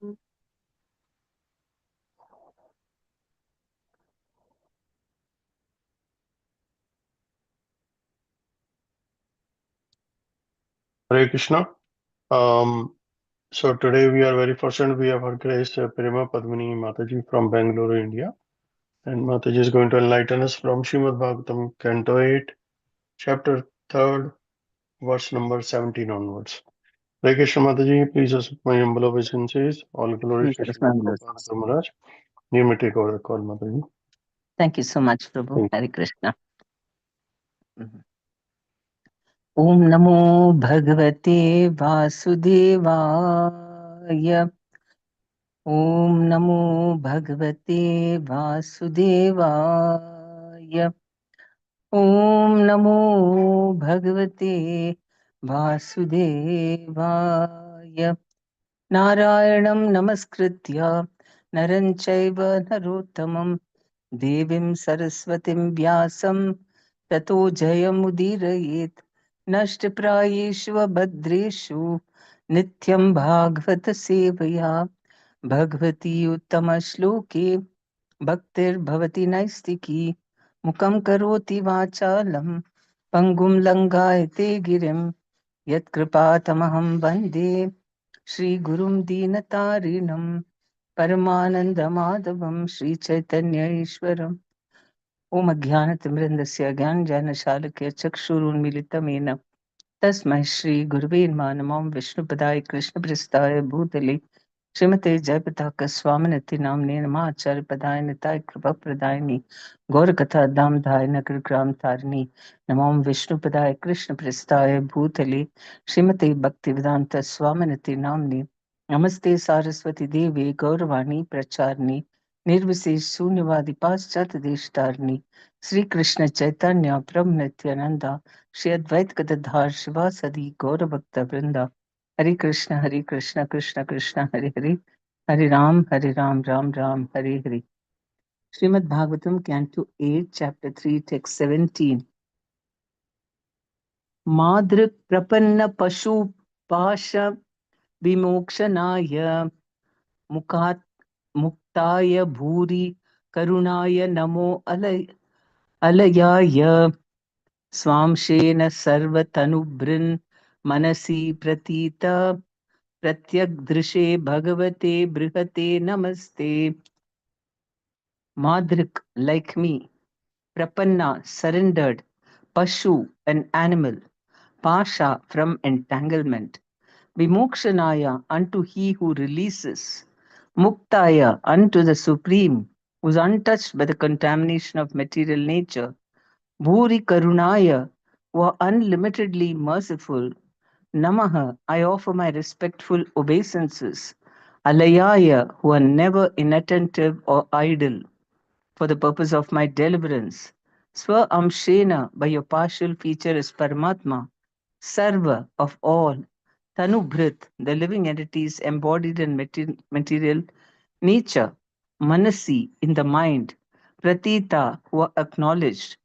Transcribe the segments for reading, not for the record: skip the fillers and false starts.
Hare Krishna. So today we are very fortunate. We have our grace Prema Padmini Mataji from Bangalore, India. And Mataji is going to enlighten us from Srimad Bhagavatam, Canto 8, Chapter 3rd, verse number 17 onwards. Hare Krishna Mataji, please accept my humble obeisances. All glories to Srimad Prabhupada Maharaj. You may take over the call, Mataji. Thank you so much, Prabhu. Thank you. Hare Krishna. Om Namo Bhagavate Vasudevaya. Om Namo Bhagavate Vasudevaya. Om Namo Bhagavate Vasudevaya. Narayanam Namaskritya Naran Chaiva Narottamam Devim Saraswatim Vyasam Tato Jayamudirayet Nashtaprayeshva Bhadreshu Nityam Bhagavata Sevaya Bhagavati Uttama Shloke Bhaktir Bhavati Naistiki Mukam Karoti Vachalam Pangum Langayate Girim Yat Kripatamaham Bande Shri Gurum Dinatarinam Paramananda Madhavam Shri Chaitanya Ishwaram Om Ajnanatimirandasya Gyanjanashalakya Chakshurunmilitamena Tasmai Shri Gurve Namo Vishnupadaya Krishna Prastaya Bhutale Srimate Jayapataka Swaminati Namne Namacharya Padaya Nitai Kripa Pradayani Gaurakatha Damdhaya Nagar Gram Tarini Namo Vishnupadaya Krishna Prastaya Bhutale Srimate Bhaktivedanta Swaminati Namne Namaste Saraswati Devi Gauravani Pracharni Nirvisesh Sunyavadi Paschat Deshtarni Sri Krishna Chaitanya Prabhu Nityananda Shri Advait Gadadhar Shivasadi Gaura Bhakta Vrinda Hare Krishna Krishna Krishna Hare Hare Hare Ram Ram Ram Hare Hare Srimad Bhagavatam Canto 8 Chapter 3 Text 17 Madrik Prapanna Pashu Pasha Vimokshanaya Mukat Muktaya Bhuri Karunaya Namo Alayaya Swamshena Sarvatanubrin Manasi Pratita Pratyagdrishe Bhagavate Brihate Namaste. Madrik, like me. Prapanna, surrendered. Pashu, an animal. Pasha, from entanglement. Vimokshanaya, unto he who releases. Muktaya, unto the Supreme, who is untouched by the contamination of material nature. Bhuri Karunaya, who are unlimitedly merciful. Namaha, I offer my respectful obeisances. Alayaya, who are never inattentive or idle, for the purpose of my deliverance. Swa Amshena, by your partial feature is Paramatma, Sarva of all. Tanubhrit, the living entities embodied in material nature. Manasi, in the mind. Pratita, who are acknowledged.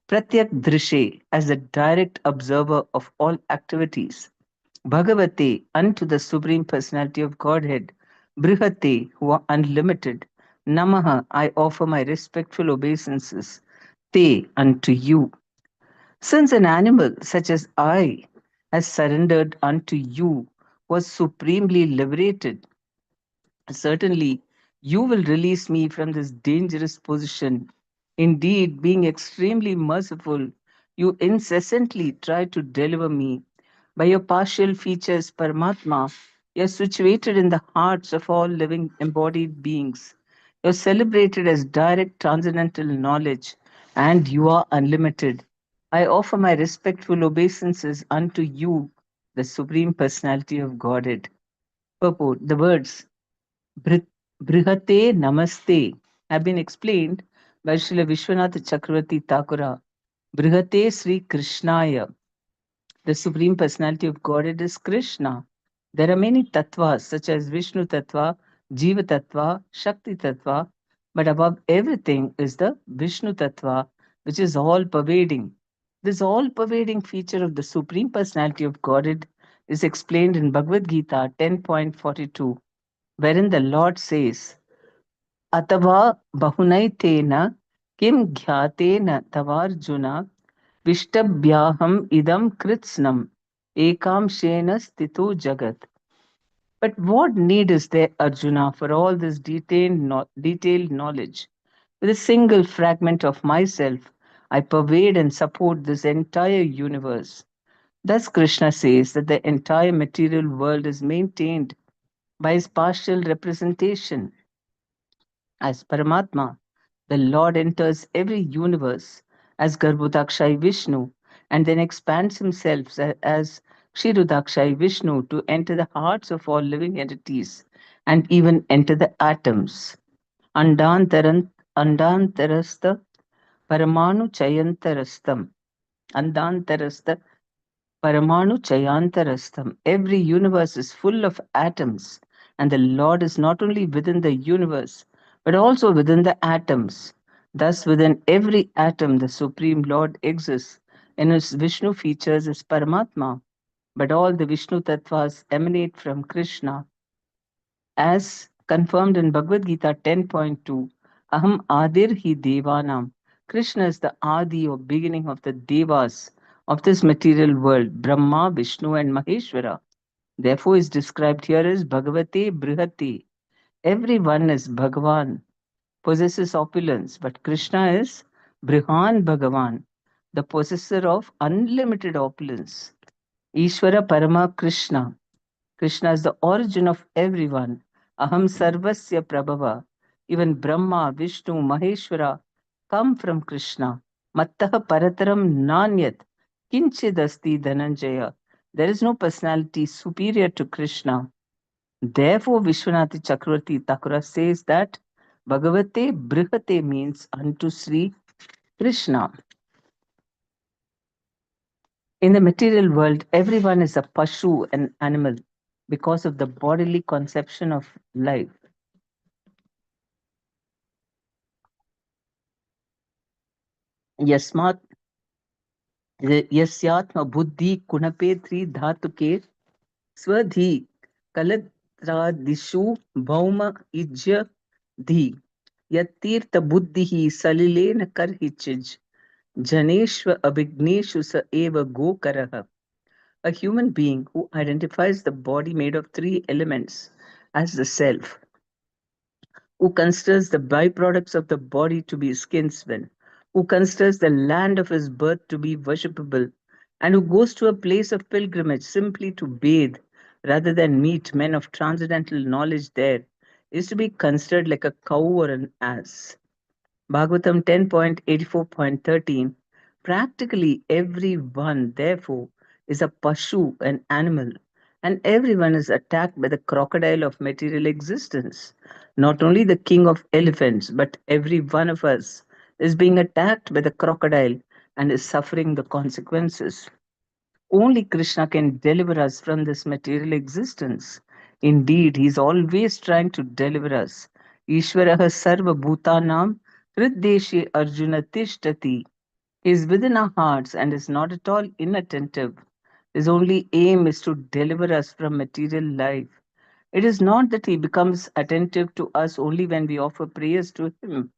Pratyak Drishe, as the direct observer of all activities. Bhagavate, unto the Supreme Personality of Godhead. Brihate, who are unlimited. Namaha, I offer my respectful obeisances. Te, unto you. Since an animal such as I has surrendered unto you, was supremely liberated, certainly you will release me from this dangerous position. Indeed, being extremely merciful, you incessantly try to deliver me. By your partial features, Paramatma, you are situated in the hearts of all living embodied beings. You are celebrated as direct transcendental knowledge, and you are unlimited. I offer my respectful obeisances unto you, the Supreme Personality of Godhead. Purport: the words Brit- Brihate Namaste have been explained by Srila Vishwanath Chakravarti Thakura. Brihate Sri Krishnaya, the Supreme Personality of Godhead is Krishna. There are many tattvas such as Vishnu Tattva, Jiva Tattva, Shakti Tattva, but above everything is the Vishnu Tattva, which is all pervading. This all pervading feature of the Supreme Personality of Godhead is explained in Bhagavad Gita 10.42. wherein the Lord says, Atava bahunaitena kim ghyatena tavarjuna vishtabhyaham idam kritsnam ekam shena stito jagat. But what need is there, Arjuna, for all this detailed knowledge? With a single fragment of myself, I pervade and support this entire universe. Thus, Krishna says that the entire material world is maintained by his partial representation. As Paramatma, the Lord enters every universe as Garbhodakshay Vishnu and then expands himself as Kshirodakshay Vishnu to enter the hearts of all living entities and even enter the atoms. Andantarasta Paramanu Chayantarastam. Andantarasta Paramanu Chayantarastam. Every universe is full of atoms, and the Lord is not only within the universe, but also within the atoms. Thus, within every atom, the Supreme Lord exists. In his Vishnu features as Paramatma, but all the Vishnu Tattvas emanate from Krishna, as confirmed in Bhagavad Gita 10.2. Aham Adir hi Devanam. Krishna is the Adi or beginning of the Devas of this material world, Brahma, Vishnu, and Maheshwara. Therefore, is described here as Bhagavate Brihati. Everyone is Bhagavan, possesses opulence, but Krishna is Brihan Bhagavan, the possessor of unlimited opulence. Ishvara Parama Krishna. Krishna is the origin of everyone. Aham Sarvasya Prabhava. Even Brahma, Vishnu, Maheshwara come from Krishna. Mattaha Parataram Nanyat. Kinchidasti Dhananjaya. There is no personality superior to Krishna. Therefore, Vishwanath Chakravarti Thakura says that Bhagavate Brihate means unto Sri Krishna. In the material world, everyone is a Pashu, an animal, because of the bodily conception of life. Yasmat Yasyatma Buddhi Kunapetri Dhatuke Swadhi Kalatradishu Bhauma Ijya Dhi Yatirtha Buddhihi Salilena Karhichij Janeshva Abhigneshu Sa Eva Gokaraha. A human being who identifies the body made of three elements as the self, who considers the byproducts of the body to be skinsmen, who considers the land of his birth to be worshipable, and who goes to a place of pilgrimage simply to bathe rather than meet men of transcendental knowledge there, is to be considered like a cow or an ass. Bhagavatam 10.84.13. Practically everyone, therefore, is a Pashu, an animal, and everyone is attacked by the crocodile of material existence. Not only the king of elephants, but every one of us is being attacked by the crocodile and is suffering the consequences. Only Krishna can deliver us from this material existence. Indeed, he is always trying to deliver us. Ishvaraha sarva bhutanam hriddeshe arjuna tishtati. He is within our hearts and is not at all inattentive. His only aim is to deliver us from material life. It is not that he becomes attentive to us only when we offer prayers to him.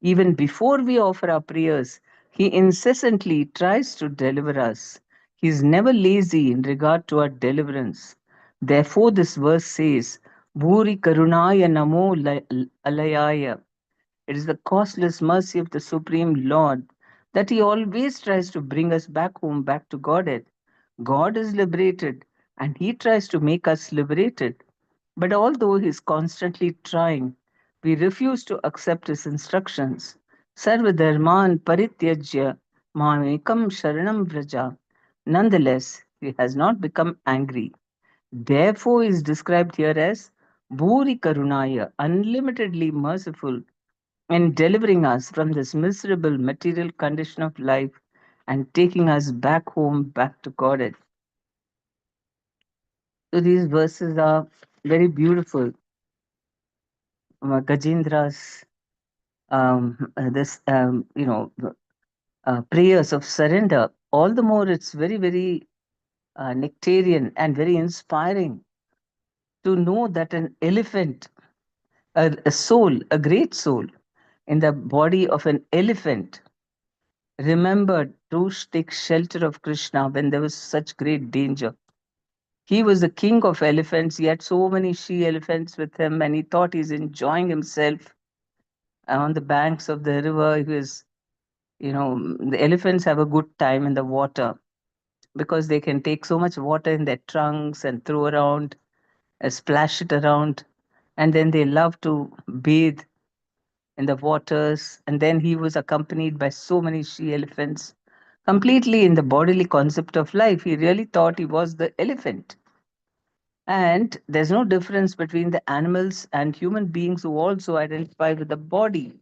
Even before we offer our prayers, he incessantly tries to deliver us. He is never lazy in regard to our deliverance. Therefore, this verse says, Bhuri Karunaya Namo Alayaya. It is the costless mercy of the Supreme Lord that He always tries to bring us back home, back to Godhead. God is liberated and He tries to make us liberated. But although He is constantly trying, we refuse to accept His instructions. Sarva dharman parityajya mamekam sharanam vraja. Nonetheless, He has not become angry. Therefore, He is described here as Bhuri Karunaya, unlimitedly merciful in delivering us from this miserable material condition of life and taking us back home, back to Godhead. So these verses are very beautiful. Gajendra's this prayers of surrender. All the more, it's very nectarian and very inspiring. to know that an elephant, a soul, a great soul in the body of an elephant, remembered to take shelter of Krishna when there was such great danger. He was the king of elephants. He had so many she elephants with him, and he thought he's enjoying himself on the banks of the river. He was, the elephants have a good time in the water because they can take so much water in their trunks and throw around, splash it around, and then they love to bathe in the waters. And then he was accompanied by so many she elephants, completely in the bodily concept of life. He really thought he was the elephant. And there's no difference between the animals and human beings who also identify with the body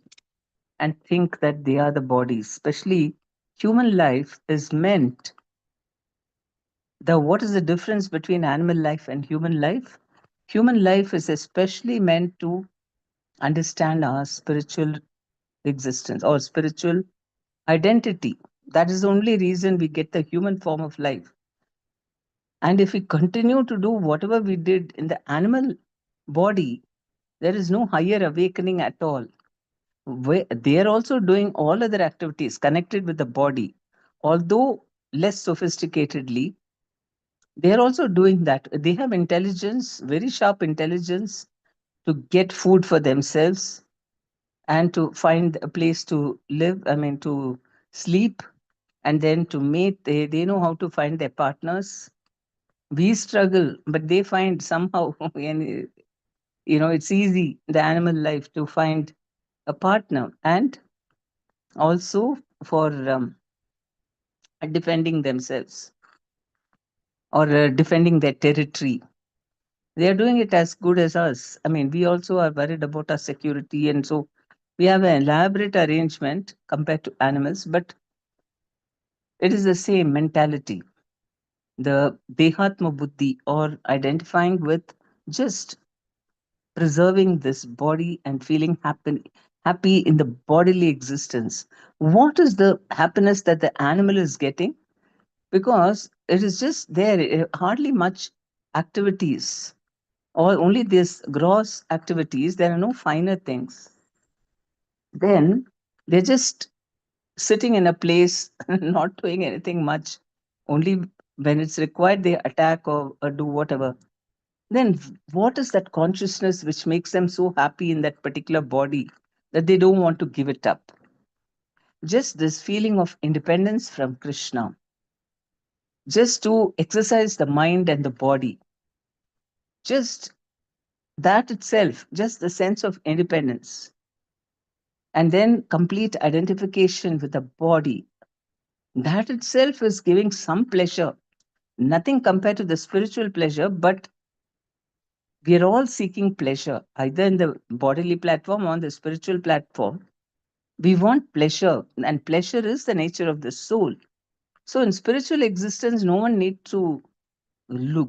and think that they are the body. Especially human life is meant. What is the difference between animal life and human life? Human life is especially meant to understand our spiritual existence or spiritual identity. That is the only reason we get the human form of life. And if we continue to do whatever we did in the animal body, there is no higher awakening at all. They are also doing all other activities connected with the body, although less sophisticatedly. They are also doing that. They have intelligence, very sharp intelligence, to get food for themselves and to find a place to live, I mean, to sleep, and then to mate. They know how to find their partners. We struggle, but they find somehow, and it's easy, the animal life, to find a partner. And also for defending themselves or defending their territory. They are doing it as good as us. I mean, we also are worried about our security, and so we have an elaborate arrangement compared to animals, but it is the same mentality. The Dehatma Buddhi, or identifying with just preserving this body and feeling happy in the bodily existence. What is the happiness that the animal is getting? Because it is just there, hardly much activities, or only this gross activities. There are no finer things. Then they're just sitting in a place, not doing anything much. Only when it's required, they attack or do whatever. Then what is that consciousness which makes them so happy in that particular body that they don't want to give it up? Just this feeling of independence from Krishna, just to exercise the mind and the body, just that itself, just the sense of independence, and then complete identification with the body, that itself is giving some pleasure. Nothing compared to the spiritual pleasure, but we are all seeking pleasure, either in the bodily platform or on the spiritual platform. We want pleasure, and pleasure is the nature of the soul. So, in spiritual existence, no one need to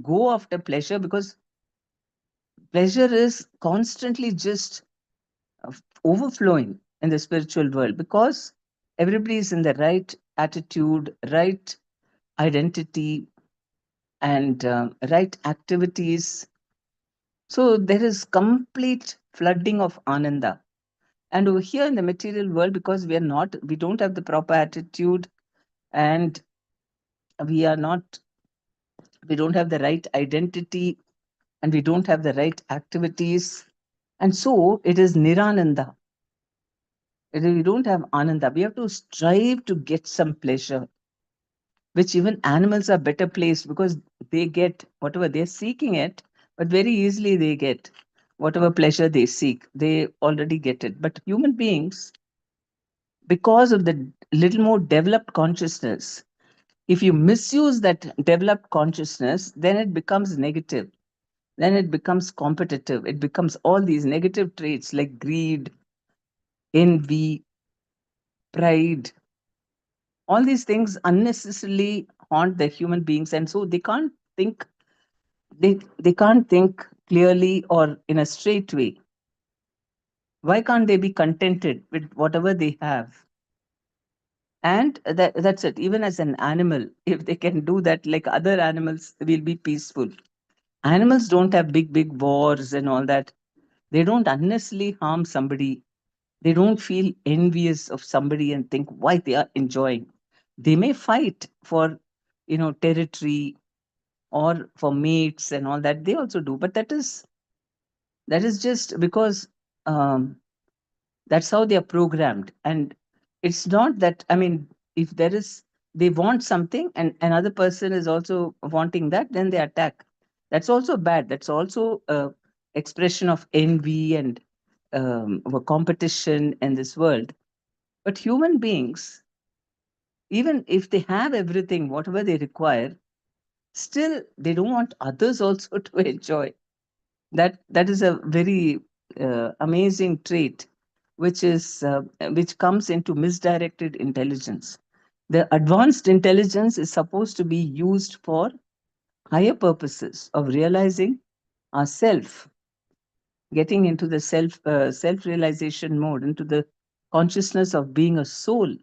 go after pleasure, because pleasure is constantly just overflowing in the spiritual world, because everybody is in the right attitude, right identity, and right activities. So there is complete flooding of ananda. And over here in the material world, because we don't have the proper attitude, and we are not, we don't have the right identity, and we don't have the right activities. And so it is nirananda. We don't have ananda. We have to strive to get some pleasure, which even animals are better placed, because they get whatever they're seeking it, but very easily they get whatever pleasure they seek. They already get it. But human beings, because of the little more developed consciousness, if you misuse that developed consciousness, then it becomes negative. Then it becomes competitive. It becomes all these negative traits like greed, envy, pride. All these things unnecessarily haunt the human beings, and so they can't think clearly or in a straight way. Why can't they be contented with whatever they have? And that's it. Even as an animal, if they can do that, like other animals, will be peaceful. Animals don't have big wars and all that. They don't unnecessarily harm somebody. They don't feel envious of somebody and think why they are enjoying. They may fight for, territory or for mates and all that. They also do, but that is just because um, that's how they are programmed. And it's not that, I mean, if there is, they want something and another person is also wanting that, then they attack. That's also bad. That's also a expression of envy and of a competition in this world. But human beings, even if they have everything whatever they require, still they don't want others also to enjoy. That is a very amazing trait, which comes into misdirected intelligence. The advanced intelligence is supposed to be used for higher purposes of realizing ourself, getting into the self realization mode, into the consciousness of being a soul.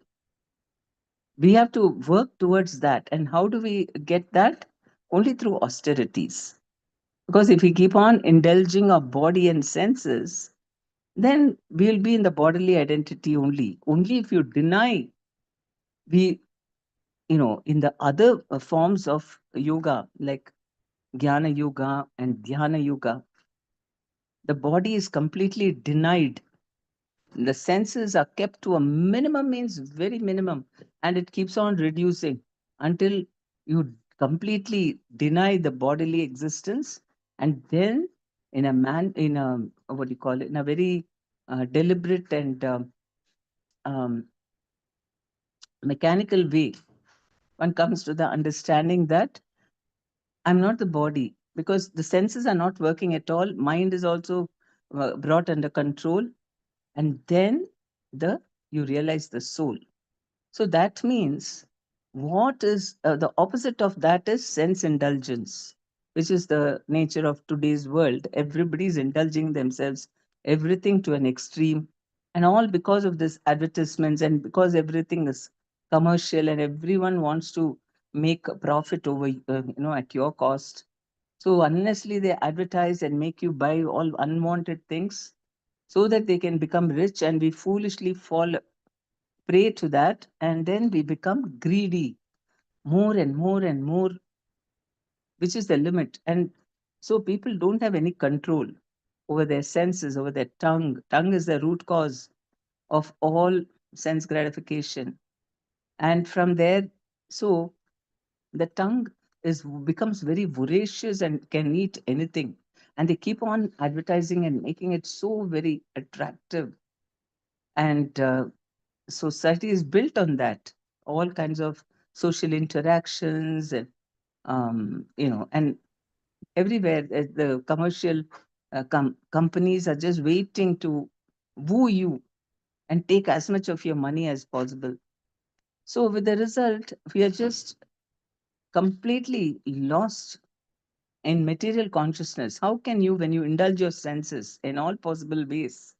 We have to work towards that. And how do we get that? Only through austerities. Because if we keep on indulging our body and senses, then we'll be in the bodily identity only. Only if you deny, we, in the other forms of yoga, like Jnana Yoga and Dhyana Yoga, the body is completely denied. The senses are kept to a minimum, means very minimum, and it keeps on reducing until you completely deny the bodily existence. And then, in a, what do you call it, in a very deliberate and um, mechanical way, one comes to the understanding that I'm not the body, because the senses are not working at all. Mind is also brought under control, and then the you realize the soul. So that means, what is the opposite of that is sense indulgence, which is the nature of today's world. Everybody is indulging themselves, everything to an extreme, and all because of this advertisements, and because everything is commercial and everyone wants to make a profit over, at your cost. So unnecessarily they advertise and make you buy all unwanted things so that they can become rich, and we foolishly fall prey to that, and then we become greedy more and more and more, which is the limit. And so people don't have any control over their senses, over their tongue is the root cause of all sense gratification. And from there, so the tongue is becomes very voracious and can eat anything, and they keep on advertising and making it so very attractive. And society is built on that, all kinds of social interactions, and and everywhere the commercial companies are just waiting to woo you and take as much of your money as possible. So with the result, we are just completely lost in material consciousness. How can you, when you indulge your senses in all possible ways,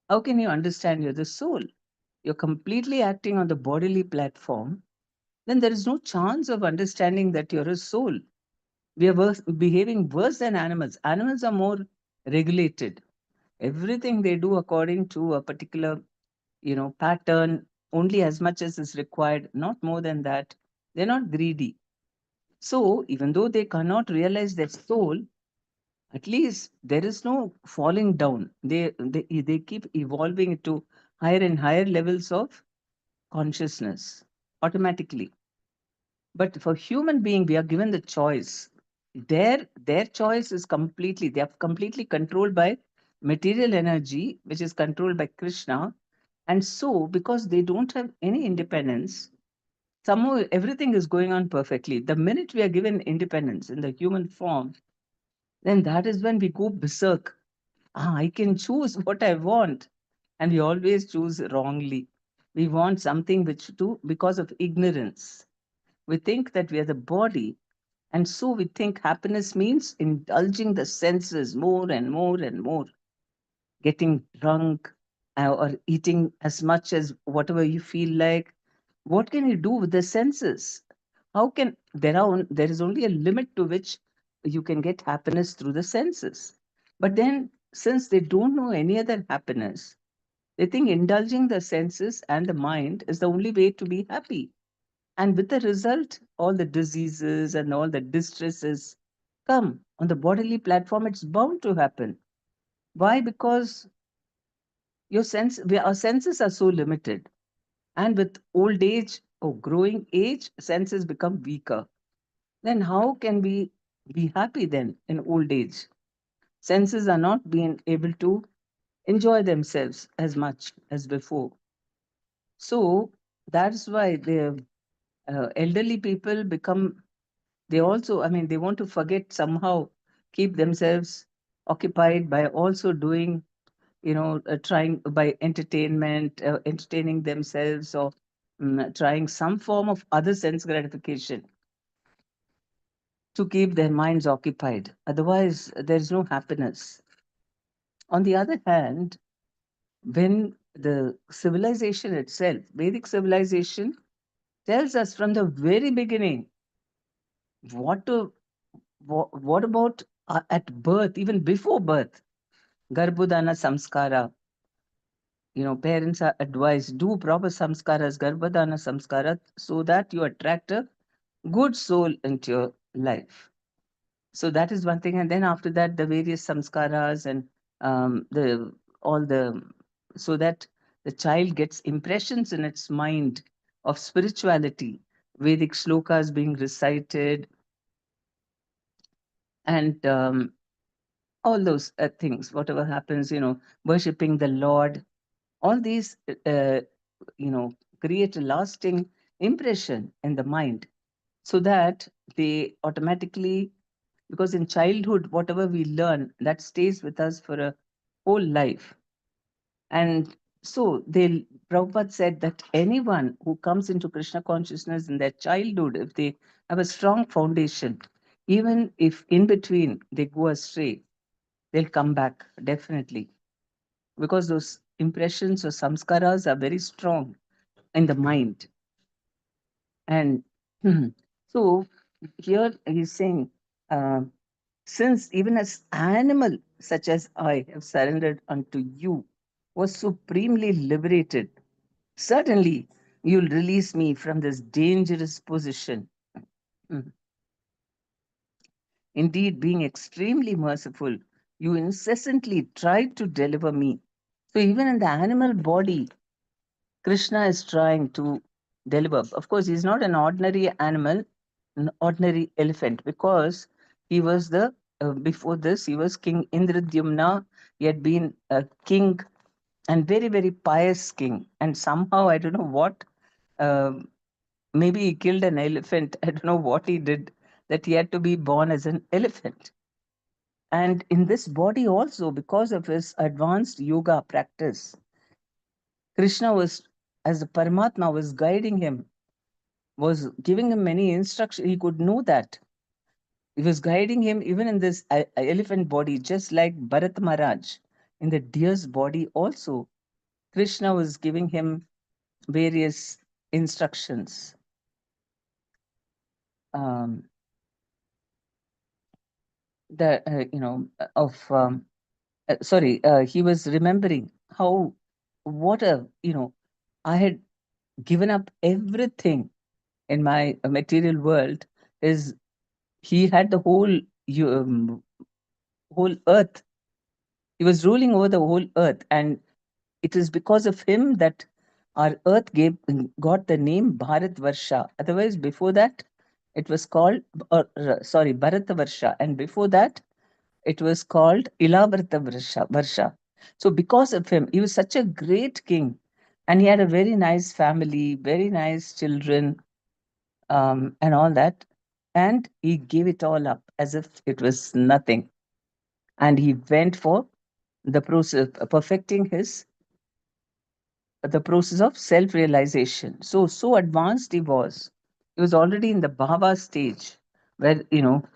how can you understand you're the soul? You're completely acting on the bodily platform, then there is no chance of understanding that you're a soul. We are behaving worse than animals. Animals are more regulated. Everything they do according to a particular, pattern, only as much as is required, not more than that. They're not greedy. So even though they cannot realize their soul, at least there is no falling down. They keep evolving to higher and higher levels of consciousness automatically. But for human being, we are given the choice. Their choice is completely, they are completely controlled by material energy, which is controlled by Krishna. And so, because they don't have any independence, somehow everything is going on perfectly. The minute we are given independence in the human form, then that is when we go berserk. I can choose what I want. And we always choose wrongly. We want something which do because of ignorance. We think that we are the body, and so we think happiness means indulging the senses more and more and more, getting drunk, or eating as much as whatever you feel like. What can you do with the senses? How can there is only a limit to which you can get happiness through the senses. But then, since they don't know any other happiness, they think indulging the senses and the mind is the only way to be happy. And with the result, all the diseases and all the distresses come on the bodily platform. It's bound to happen. Why? Because our senses are so limited. And with old age or growing age, senses become weaker. Then how can we be happy then in old age? Senses are not being able to enjoy themselves as much as before. So that's why the elderly people become, they also, I mean, they want to forget somehow, keep themselves occupied by also doing, trying by entertainment, entertaining themselves, or trying some form of other sense gratification to keep their minds occupied. Otherwise, there is no happiness. On the other hand, when the civilization itself, Vedic civilization, tells us from the very beginning what to, what about at birth, even before birth, Garbhodana samskara. Parents are advised do proper samskaras, Garbhodana samskara, so that you attract a good soul into your life. So that is one thing, and then after that, the various samskaras and the all the so that the child gets impressions in its mind of spirituality, Vedic shlokas being recited, and all those things, whatever happens, worshipping the Lord, all these, you know, create a lasting impression in the mind, so that they automatically, because in childhood, whatever we learn, that stays with us for a whole life. And so Prabhupada said that anyone who comes into Krishna consciousness in their childhood, if they have a strong foundation, even if in between they go astray, they'll come back definitely, because those impressions or samskaras are very strong in the mind. And so here he's saying, uh, since even as animal such as I have surrendered unto you, was supremely liberated, certainly you'll release me from this dangerous position. Mm. Indeed, being extremely merciful, you incessantly try to deliver me. So even in the animal body, Krishna is trying to deliver. Of course, he's not an ordinary animal, an ordinary elephant, because he was before this, he was King Indradyumna. He had been a king and very, very pious king. And somehow, I don't know what, um maybe he killed an elephant. I don't know what he did, that he had to be born as an elephant. And in this body also, because of his advanced yoga practice, Krishna was, as the Paramatma, was guiding him, was giving him many instructions. He could know that. He was guiding him even in this elephant body, just like Bharat Maharaj in the deer's body also. Krishna was giving him various instructions. Um, the of sorry, he was remembering how, what a, I had given up everything in my material world. Is He had the whole earth. He was ruling over the whole earth, and it is because of him that our earth got the name Bharat Varsha. Otherwise, before that, it was called, sorry, Bharata Varsha, and before that, it was called Ilavrata Varsha. So, because of him, he was such a great king, and he had a very nice family, very nice children, and all that. And he gave it all up as if it was nothing. And he went for the process, perfecting the process of self realization. So advanced he was. He was already in the Bhava stage, where,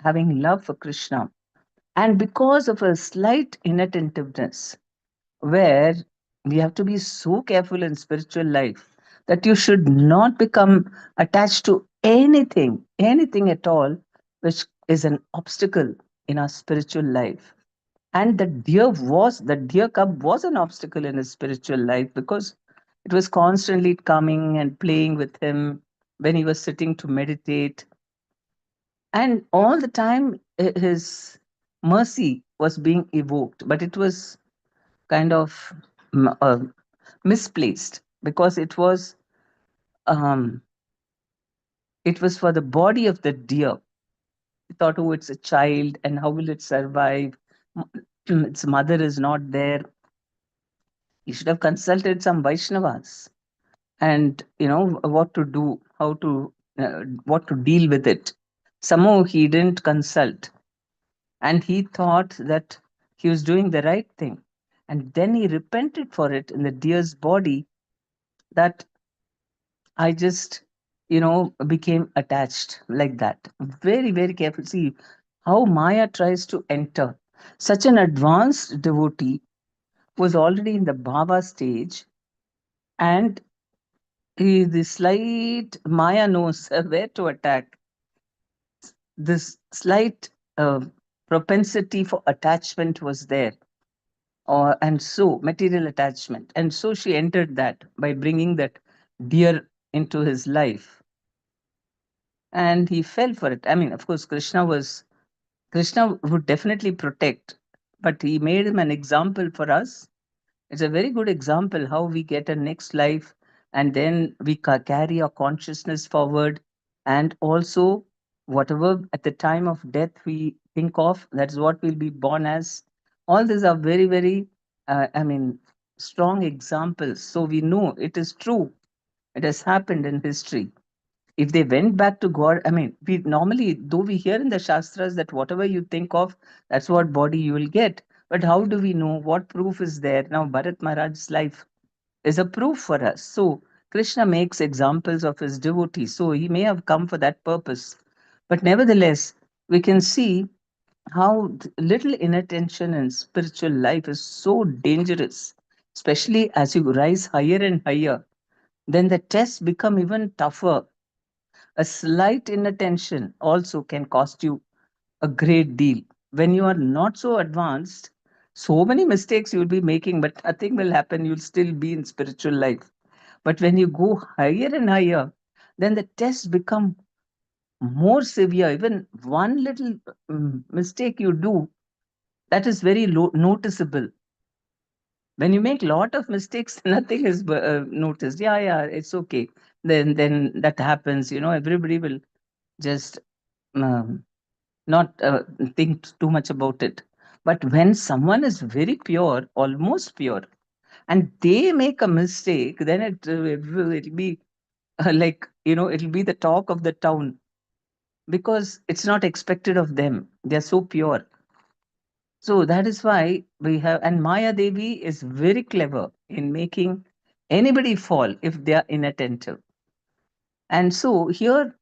having love for Krishna. And because of a slight inattentiveness, where we have to be so careful in spiritual life that you should not become attached to anything at all, which is an obstacle in our spiritual life. And the deer cub was an obstacle in his spiritual life because it was constantly coming and playing with him when he was sitting to meditate. And all the time, his mercy was being evoked, but it was kind of misplaced because um, it was for the body of the deer. He thought, oh, it's a child, and how will it survive? Its mother is not there. He should have consulted some Vaishnavas and what to do, how to what to deal with it. Somehow he didn't consult, and he thought that he was doing the right thing, and then he repented for it in the deer's body. That I just became attached like that. Very, very careful. See how Maya tries to enter. Such an advanced devotee was already in the bhava stage, and the slight Maya knows where to attack. This slight uh, propensity for attachment was there, or and so material attachment, and so she entered that by bringing that deer into his life, and he fell for it. I mean, of course, Krishna would definitely protect, but he made him an example for us. It's a very good example how we get a next life, and then we carry our consciousness forward, and also whatever at the time of death we think of, that's what we'll be born as. All these are very, very, I mean, strong examples. So we know it is true. It has happened in history. If they went back to God, I mean, we normally, though we hear in the Shastras that whatever you think of, that's what body you will get. But how do we know? What proof is there? Now, Bharat Maharaj's life is a proof for us. So, Krishna makes examples of his devotees. So, he may have come for that purpose. But nevertheless, we can see how little inattention in spiritual life is so dangerous, especially as you rise higher and higher. Then the tests become even tougher. A slight inattention also can cost you a great deal. When you are not so advanced, so many mistakes you'll be making, but nothing will happen. You'll still be in spiritual life. But when you go higher and higher, then the tests become more severe. Even one little mistake you do, that is very noticeable. When you make lot of mistakes, nothing is noticed. Yeah, yeah, it's okay. Then that happens. Everybody will just um, not think too much about it. But when someone is very pure, almost pure, and they make a mistake, then it'll be like it'll be the talk of the town because it's not expected of them. They're so pure. So that is why we have, and Maya Devi is very clever in making anybody fall if they are inattentive. And so here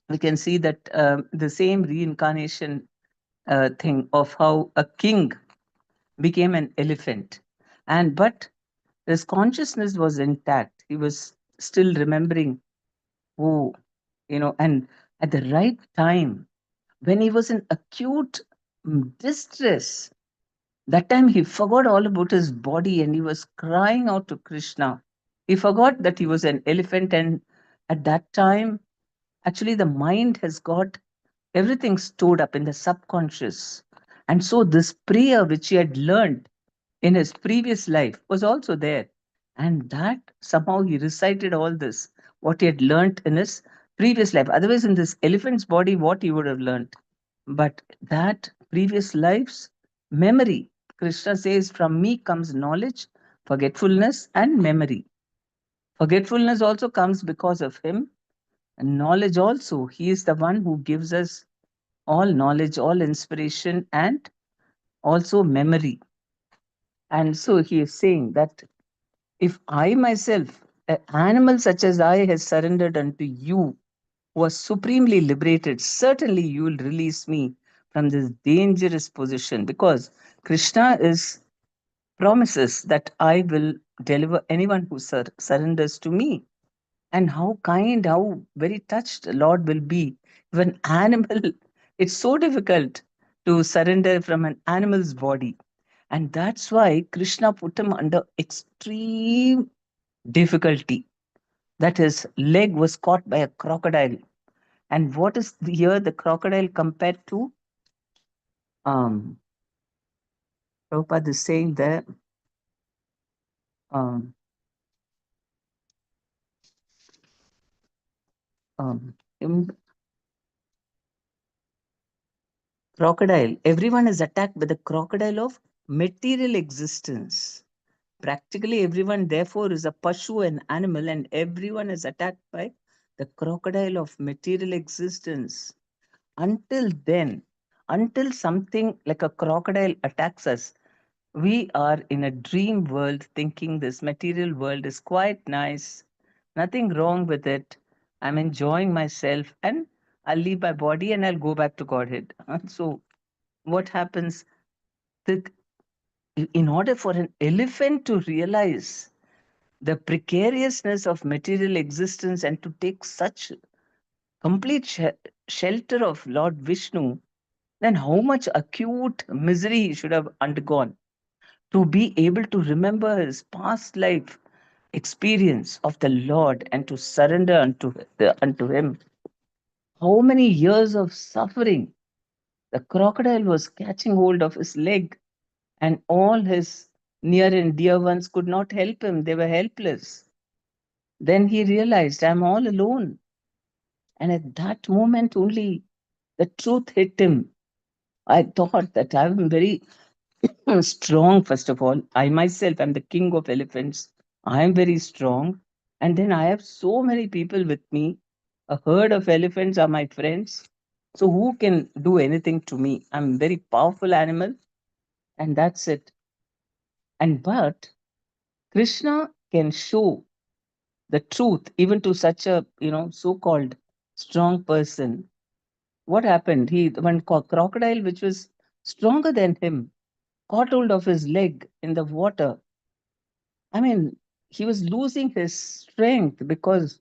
we can see that the same reincarnation thing of how a king became an elephant, and but his consciousness was intact. He was still remembering who, and at the right time, when he was in acute distress, that time he forgot all about his body and he was crying out to Krishna. He forgot that he was an elephant, and at that time, actually, the mind has got everything stored up in the subconscious. And so, this prayer which he had learned in his previous life was also there. And that somehow he recited all this, what he had learned in his previous life. Otherwise, in this elephant's body, what he would have learned. But that previous life's memory, Krishna says, from me comes knowledge, forgetfulness, and memory. Forgetfulness also comes because of him, and knowledge also. He is the one who gives us all knowledge, all inspiration, and also memory. And so he is saying that if I myself, an animal such as I, has surrendered unto you, who are supremely liberated, certainly you will release me from this dangerous position, because Krishna is promises that I will deliver anyone who surrenders to me. And how kind, how very touched the Lord will be if an animal It's so difficult to surrender from an animal's body. And that's why Krishna put him under extreme difficulty, that his leg was caught by a crocodile. And what is here the crocodile compared to? Um, Prabhupada is saying that um, in crocodile, everyone is attacked by the crocodile of material existence. Practically everyone, therefore, is a pashu, an animal, and everyone is attacked by the crocodile of material existence. Until then, until something like a crocodile attacks us, we are in a dream world thinking this material world is quite nice, nothing wrong with it. I'm enjoying myself and I'll leave my body and I'll go back to Godhead. So, what happens? The, in order for an elephant to realize the precariousness of material existence and to take such complete shelter of Lord Vishnu, then how much acute misery he should have undergone to be able to remember his past life experience of the Lord and to surrender unto him. How many years of suffering! The crocodile was catching hold of his leg, and all his near and dear ones could not help him. They were helpless. Then he realized, I'm all alone. And at that moment only, the truth hit him. I thought that I'm very strong, first of all. I myself am the king of elephants. I am very strong. And then I have so many people with me. A herd of elephants are my friends. So who can do anything to me? I'm a very powerful animal, and that's it. And but Krishna can show the truth even to such a so-called strong person. What happened? He one crocodile which was stronger than him caught hold of his leg in the water. I mean, he was losing his strength because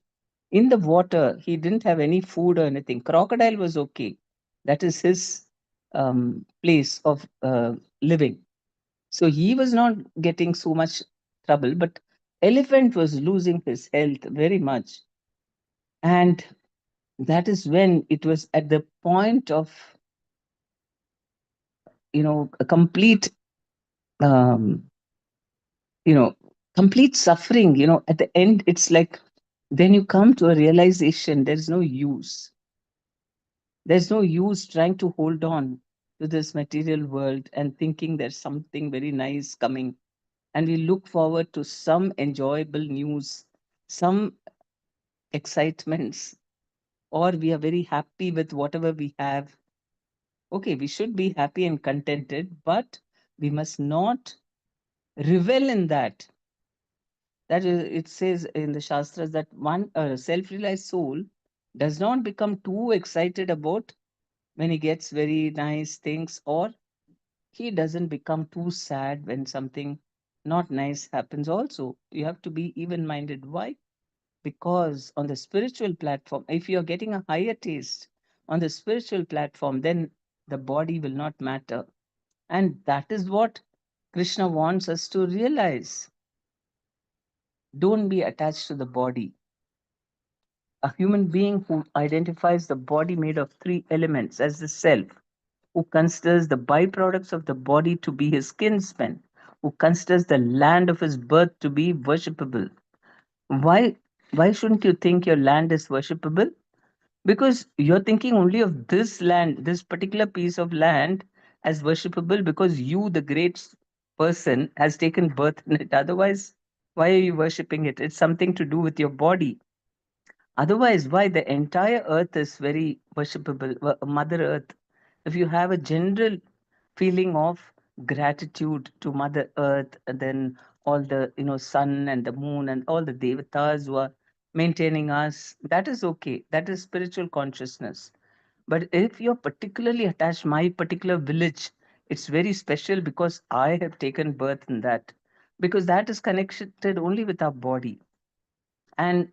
in the water he didn't have any food or anything. Crocodile was okay. That is his place of living. So he was not getting so much trouble, but elephant was losing his health very much. And that is when it was at the point of, a complete, um, you know, complete suffering. At the end, it's like, then you come to a realization there's no use. There's no use trying to hold on to this material world and thinking there's something very nice coming. And we look forward to some enjoyable news, some excitements, or we are very happy with whatever we have. Okay, we should be happy and contented, but we must not revel in that. That is, it says in the Shastras that one self realized soul does not become too excited about when he gets very nice things, or he doesn't become too sad when something not nice happens. Also, you have to be even minded. Why? Because on the spiritual platform, if you're getting a higher taste on the spiritual platform, then the body will not matter. And that is what Krishna wants us to realize. Don't be attached to the body. A human being who identifies the body made of three elements as the self, who considers the byproducts of the body to be his kinsmen, who considers the land of his birth to be worshipable. Why why shouldn't you think your land is worshipable? Because you're thinking only of this land, this particular piece of land as worshipable because you, the great person, has taken birth in it. Otherwise, why are you worshipping it? It's something to do with your body. Otherwise, why the entire earth is very worshipable, Mother Earth. If you have a general feeling of gratitude to Mother Earth, and then all the sun and the moon and all the devatas who are maintaining us, that is okay. That is spiritual consciousness. But if you're particularly attached, my particular village, it's very special because I have taken birth in that. Because that is connected only with our body. And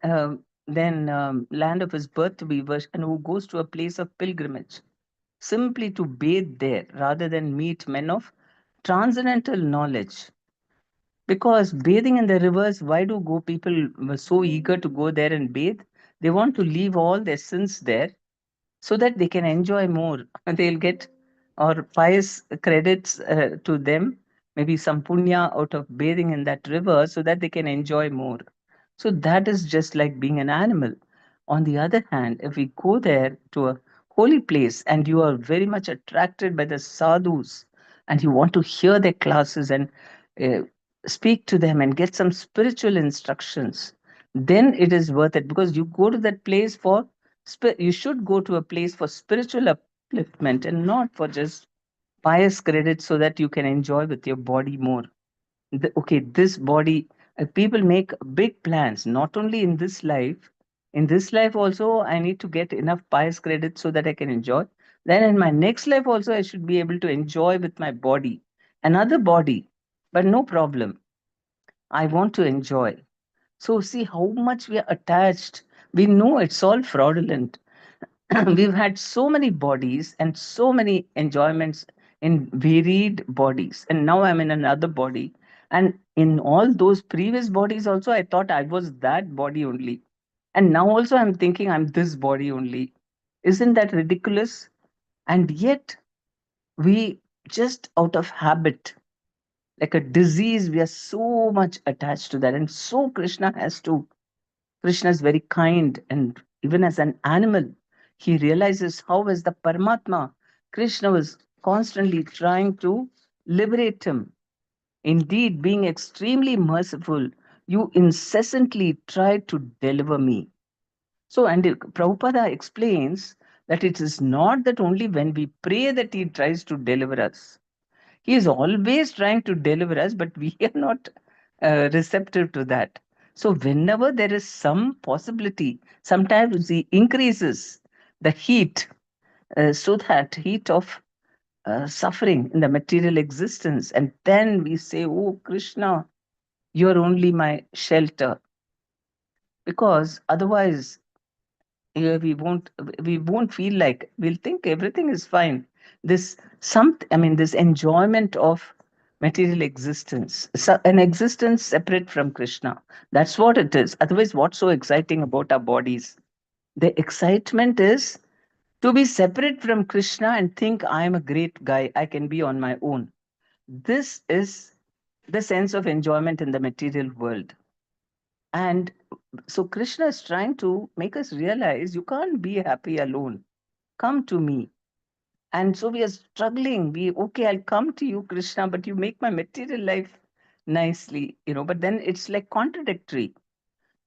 then land of his birth to be worshipped, and who goes to a place of pilgrimage. simply to bathe there rather than meet men of transcendental knowledge. Because bathing in the rivers, why do go people were so eager to go there and bathe? They want to leave all their sins there so that they can enjoy more. They'll get or pious credits to them, maybe some punya out of bathing in that river so that they can enjoy more. So that is just like being an animal. On the other hand, if we go there to a holy place and you are very much attracted by the sadhus and you want to hear their classes and uh, speak to them and get some spiritual instructions, then it is worth it, because you go to that place for you should go to a place for spiritual upliftment and not for just pious credit so that you can enjoy with your body more. Okay, this body, people make big plans, not only in this life. In this life also, I need to get enough pious credit so that I can enjoy. Then in my next life also, I should be able to enjoy with my body, another body, but no problem. I want to enjoy. So see how much we are attached. We know it's all fraudulent. We've had so many bodies and so many enjoyments in varied bodies, and now I'm in another body. And in all those previous bodies also, I thought I was that body only, and now also I'm thinking I'm this body only. Isn't that ridiculous? And yet we, just out of habit, like a disease, we are so much attached to that. And so Krishna is very kind, and even as an animal, he realizes how, as the Paramatma, Krishna was constantly trying to liberate him. Indeed, being extremely merciful, you incessantly try to deliver me. So, and Prabhupada explains that it is not that only when we pray that he tries to deliver us. He is always trying to deliver us, but we are not receptive to that. So, whenever there is some possibility, sometimes he increases the heat, so that heat of suffering in the material existence. And then we say, "Oh, Krishna, you're only my shelter." Because otherwise, we won't feel like, we'll think everything is fine. This enjoyment of material existence, so an existence separate from Krishna, that's what it is. Otherwise, what's so exciting about our bodies? The excitement is to be separate from Krishna and think I am a great guy, I can be on my own. This is the sense of enjoyment in the material world. And so Krishna is trying to make us realize you can't be happy alone. Come to me. And so we are struggling. Okay, I'll come to you, Krishna, but you make my material life nicely, but then it's like contradictory.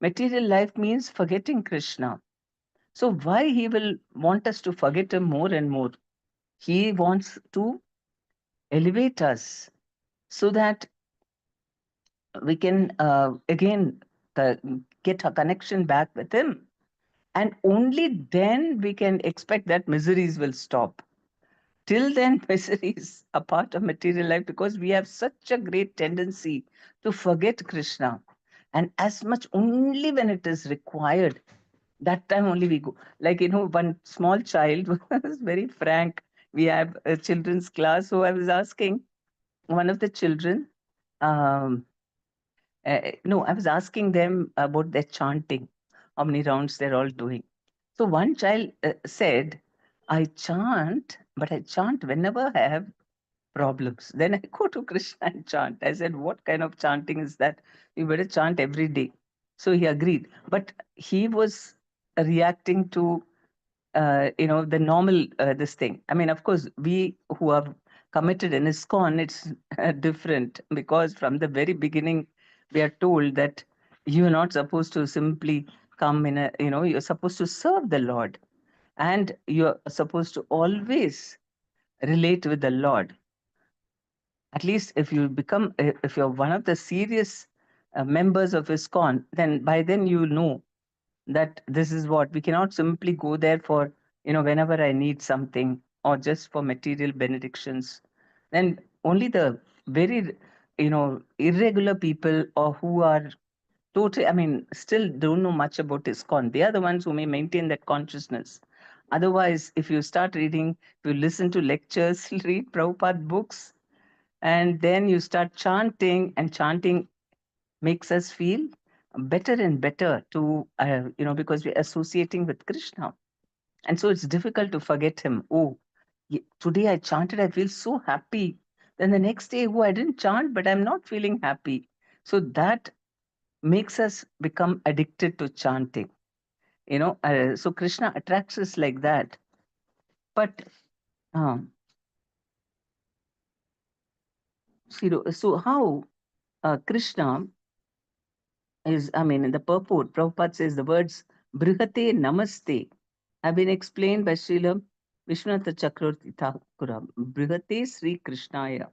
Material life means forgetting Krishna. So why he will want us to forget him more and more? He wants to elevate us so that we can again get a connection back with him. And only then we can expect that miseries will stop. Till then, misery is a part of material life, because we have such a great tendency to forget Krishna. And as much only when it is required, that time only we go. Like, one small child was very frank. We have a children's class. So I was asking one of the children, um, no, I was asking them about their chanting, how many rounds they're all doing. So one child said, I chant, but I chant whenever I have problems. Then I go to Krishna and chant. I said, what kind of chanting is that? You better chant every day. So he agreed. But he was reacting to the normal this thing. I mean, of course, we who are committed in ISKCON, it's different, because from the very beginning, we are told that you're not supposed to simply come you're supposed to serve the Lord, and you're supposed to always relate with the Lord. At least if you're one of the serious members of ISKCON, then by then you'll know that this is what we cannot simply go there for, whenever I need something, or just for material benedictions. Then only the very, irregular people, or who are totally, I mean, still don't know much about ISKCON, they are the ones who may maintain that consciousness. Otherwise, if you start reading, if you listen to lectures, read Prabhupada books, and then you start chanting, and chanting makes us feel better and better to, because we're associating with Krishna. And so it's difficult to forget him. Oh, today I chanted, I feel so happy. Then the next day, oh, I didn't chant, but I'm not feeling happy. So that makes us become addicted to chanting. So Krishna attracts us like that. But um, so how Krishna is, I mean, in the purport, Prabhupada says the words Brihate Namaste have been explained by Srila Vishwanath Chakravarti Thakura. Brihate Sri Krishnaya.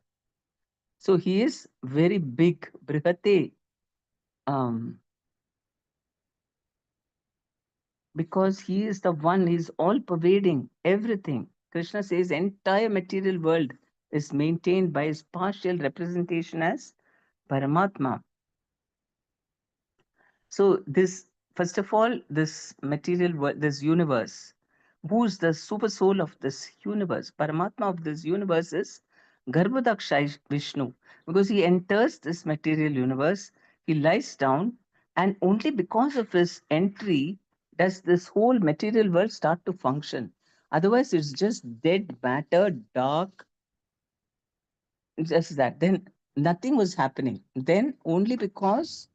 So he is very big, Brihate, um, because he is the one, he's all pervading everything. Krishna says entire material world is maintained by his partial representation as Paramatma. So this, first of all, this material world, this universe, who's the super soul of this universe, Paramatma of this universe is Garbhodaksha Vishnu, because he enters this material universe, he lies down, and only because of his entry does this whole material world start to function. Otherwise, it's just dead matter, dark, just that. Then nothing was happening. Then only because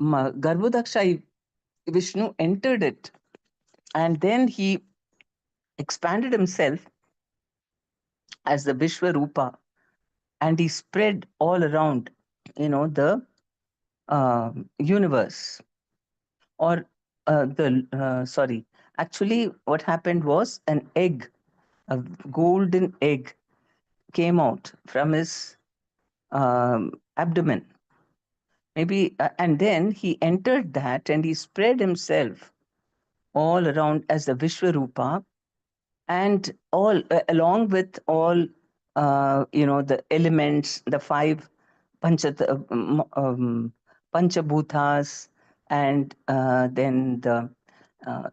Garbhodaksha Vishnu entered it, and then he expanded himself as the Vishwarupa, and he spread all around, the universe. Or sorry, actually, what happened was an egg, a golden egg, came out from his abdomen. Maybe, and then he entered that and he spread himself all around as the Vishwarupa, and all along with all the elements, the five panchabhutas, and then the uh,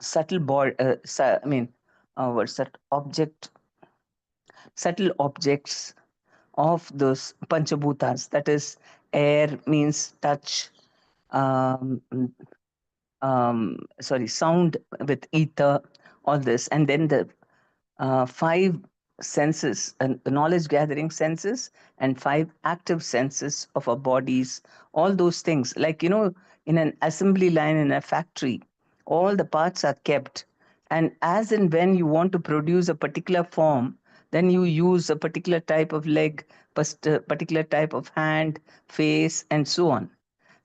subtle body, I mean, what's that object, subtle objects of those panchabhutas, that is, air means touch, um, sound with ether, all this, and then the five senses, and knowledge gathering senses, and five active senses of our bodies, all those things. Like, in an assembly line in a factory, all the parts are kept. And as and when you want to produce a particular form, then you use a particular type of leg, particular type of hand, face, and so on.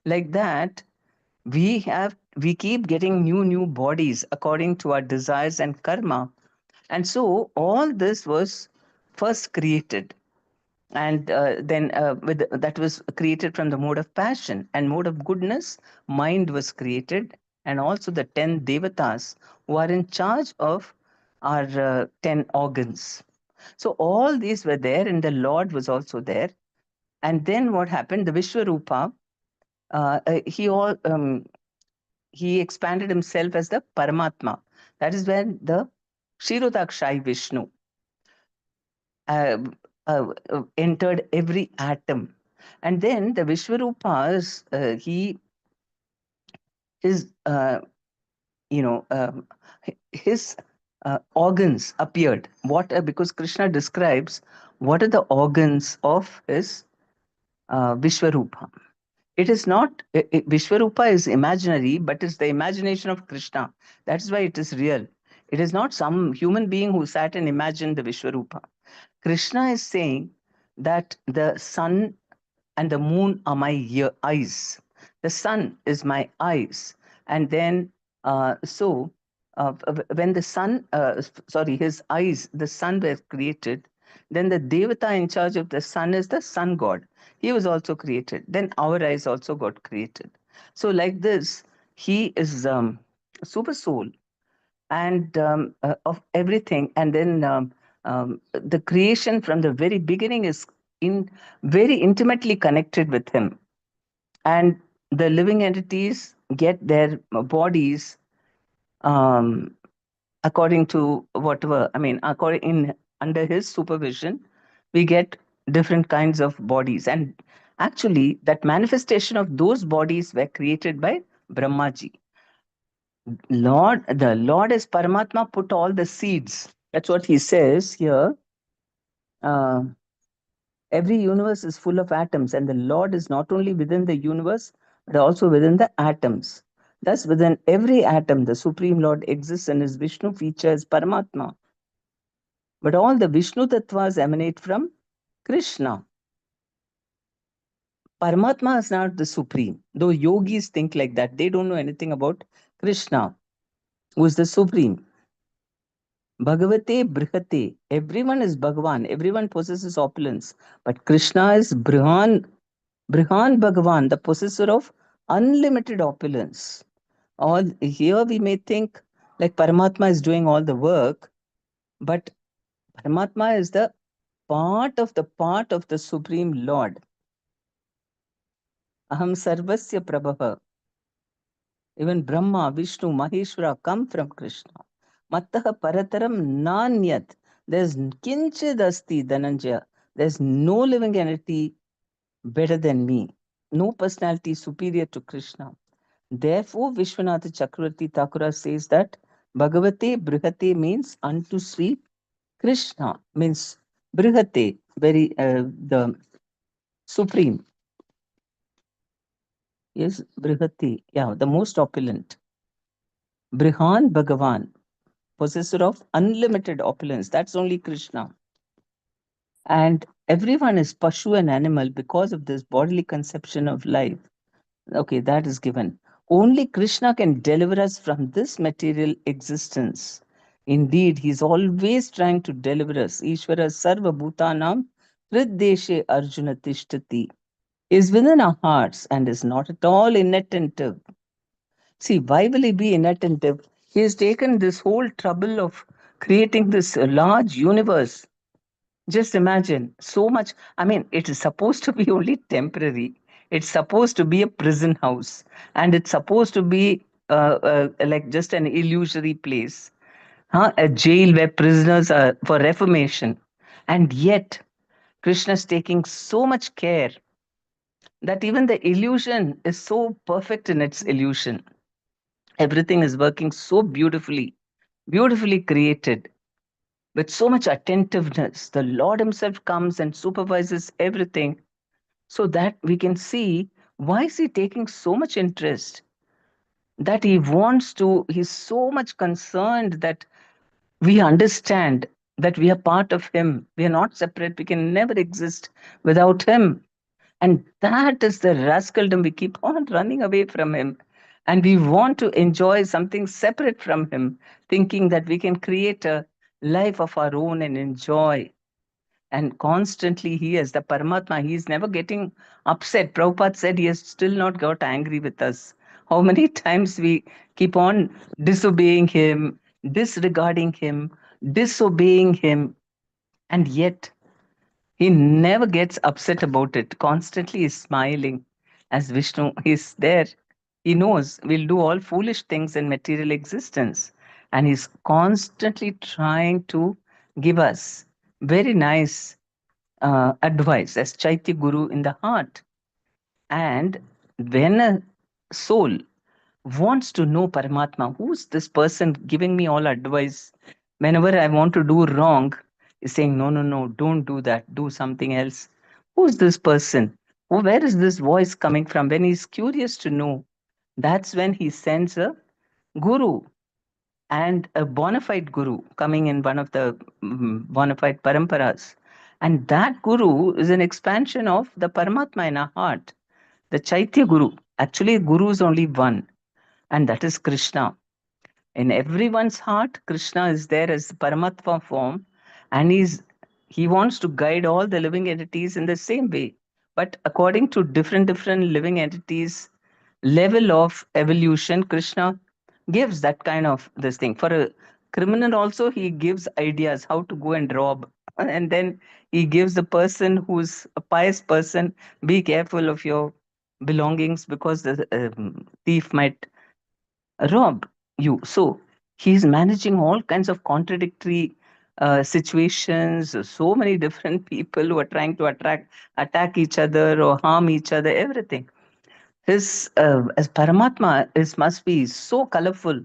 Like that, we keep getting new bodies according to our desires and karma. And so all this was first created, and then with that was created from the mode of passion and mode of goodness. Mind was created, and also the 10 devatas who are in charge of our 10 organs. So all these were there, and the Lord was also there. And then what happened? The Vishwarupa, he expanded himself as the Paramatma. That is when the Kshirodakshai Vishnu uh, entered every atom. And then the Vishwarupas, his, his organs appeared. What? Because Krishna describes what are the organs of his Vishwarupa. It is not, Vishwarupa is imaginary, but it's the imagination of Krishna. That is why it is real. It is not some human being who sat and imagined the Vishwarupa. Krishna is saying that the sun and the moon are my eyes. The sun is my eyes. And then, when the sun, sorry, his eyes, the sun were created, then the Devata in charge of the sun is the sun god. He was also created. Then our eyes also got created. So, like this, he is super soul, and of everything. And then the creation from the very beginning is in very intimately connected with him. And the living entities get their bodies, um, according to whatever, I mean, according in under his supervision, we get different kinds of bodies. And actually, that manifestation of those bodies were created by Brahmaji. The Lord as Paramatma put all the seeds. That's what he says here. Uh, every universe is full of atoms, and the Lord is not only within the universe, but also within the atoms. Thus, within every atom, the Supreme Lord exists, and his Vishnu feature is Paramatma. But all the Vishnu tattvas emanate from Krishna. Paramatma is not the Supreme, though yogis think like that. They don't know anything about Krishna, who is the Supreme. Bhagavate Brihate. Everyone is Bhagavan. Everyone possesses opulence. But Krishna is Brihan Bhagavan, the possessor of unlimited opulence. All here we may think like Paramatma is doing all the work, but Paramatma is the part of the Supreme Lord. Aham Sarvasya Prabha. Even Brahma, Vishnu, Maheshwara come from Krishna. Mattaha Parataram Nanyat. There's Kinchid Asti Dhananjaya. There's no living entity better than me. No personality superior to Krishna. Therefore, Vishwanath Chakravarti Thakura says that Bhagavate Brihate means unto Sri Krishna, means Brihate, very the supreme. Yes, Brihati, yeah, the most opulent. Brihan Bhagavan, possessor of unlimited opulence. That's only Krishna. And everyone is Pashu and animal because of this bodily conception of life. Okay, that is given. Only Krishna can deliver us from this material existence. Indeed, he is always trying to deliver us. Ishvara Sarva Bhutanam Hriddeshe Arjuna Tishtati is within our hearts and is not at all inattentive. See, why will he be inattentive? He has taken this whole trouble of creating this large universe. Just imagine so much. I mean, it is supposed to be only temporary. It's supposed to be a prison house, and it's supposed to be like just an illusory place, huh? A jail where prisoners are for reformation. And yet, Krishna is taking so much care that even the illusion is so perfect in its illusion. Everything is working so beautifully, beautifully created with so much attentiveness. The Lord Himself comes and supervises everything so that we can see why is He taking so much interest that He wants to, He's so much concerned that we understand that we are part of Him. We are not separate. We can never exist without Him. And that is the rascaldom. We keep on running away from Him. And we want to enjoy something separate from Him, thinking that we can create a life of our own and enjoy. And constantly, He is the Paramatma. He is never getting upset. Prabhupada said He has still not got angry with us. How many times we keep on disobeying Him, disregarding Him, disobeying Him, and yet he never gets upset about it. Constantly is smiling as Vishnu is there. He knows we'll do all foolish things in material existence. And he's constantly trying to give us very nice advice as Chaitya Guru in the heart. And when a soul wants to know Paramatma, who's this person giving me all advice? Whenever I want to do wrong, is saying, no, no, no, don't do that, do something else. Who's this person? Where is this voice coming from? When he's curious to know, that's when he sends a guru and a bona fide guru coming in one of the bona fide paramparas. And that guru is an expansion of the Paramatma in our heart, the Chaitya Guru. Actually, Guru is only one, and that is Krishna. In everyone's heart, Krishna is there as Paramatma form, and he wants to guide all the living entities in the same way. But according to different living entities, level of evolution, Krishna gives that kind of this thing. For a criminal, also, he gives ideas how to go and rob. And then he gives the person who's a pious person, be careful of your belongings because the thief might rob you. So He's managing all kinds of contradictory situations, so many different people who are trying to attack each other or harm each other, everything. His as Paramatma is must be so colorful.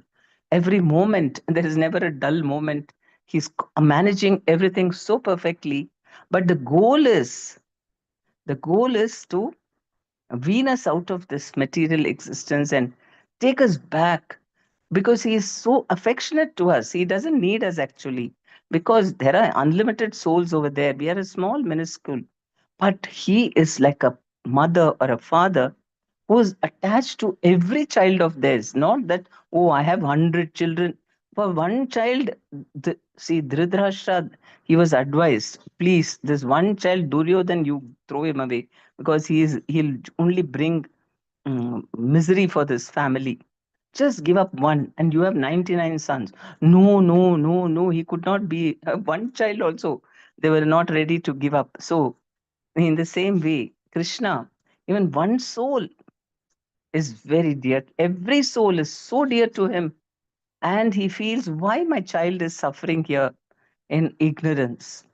Every moment, there is never a dull moment. He's managing everything so perfectly. But the goal is to wean us out of this material existence and take us back, because he is so affectionate to us. He doesn't need us actually, because there are unlimited souls over there. We are a small, minuscule, but he is like a mother or a father who is attached to every child of theirs. Not that, oh, I have 100 children. For one child, see, Dhritarashtra, he was advised, please, this one child, Duryodhan, you throw him away, because he'll only bring misery for this family. Just give up one, and you have 99 sons. No, no, no, no. He could not be one child also. They were not ready to give up. So, in the same way, Krishna, even one soul is very dear. Every soul is so dear to him. And he feels, why my child is suffering here in ignorance?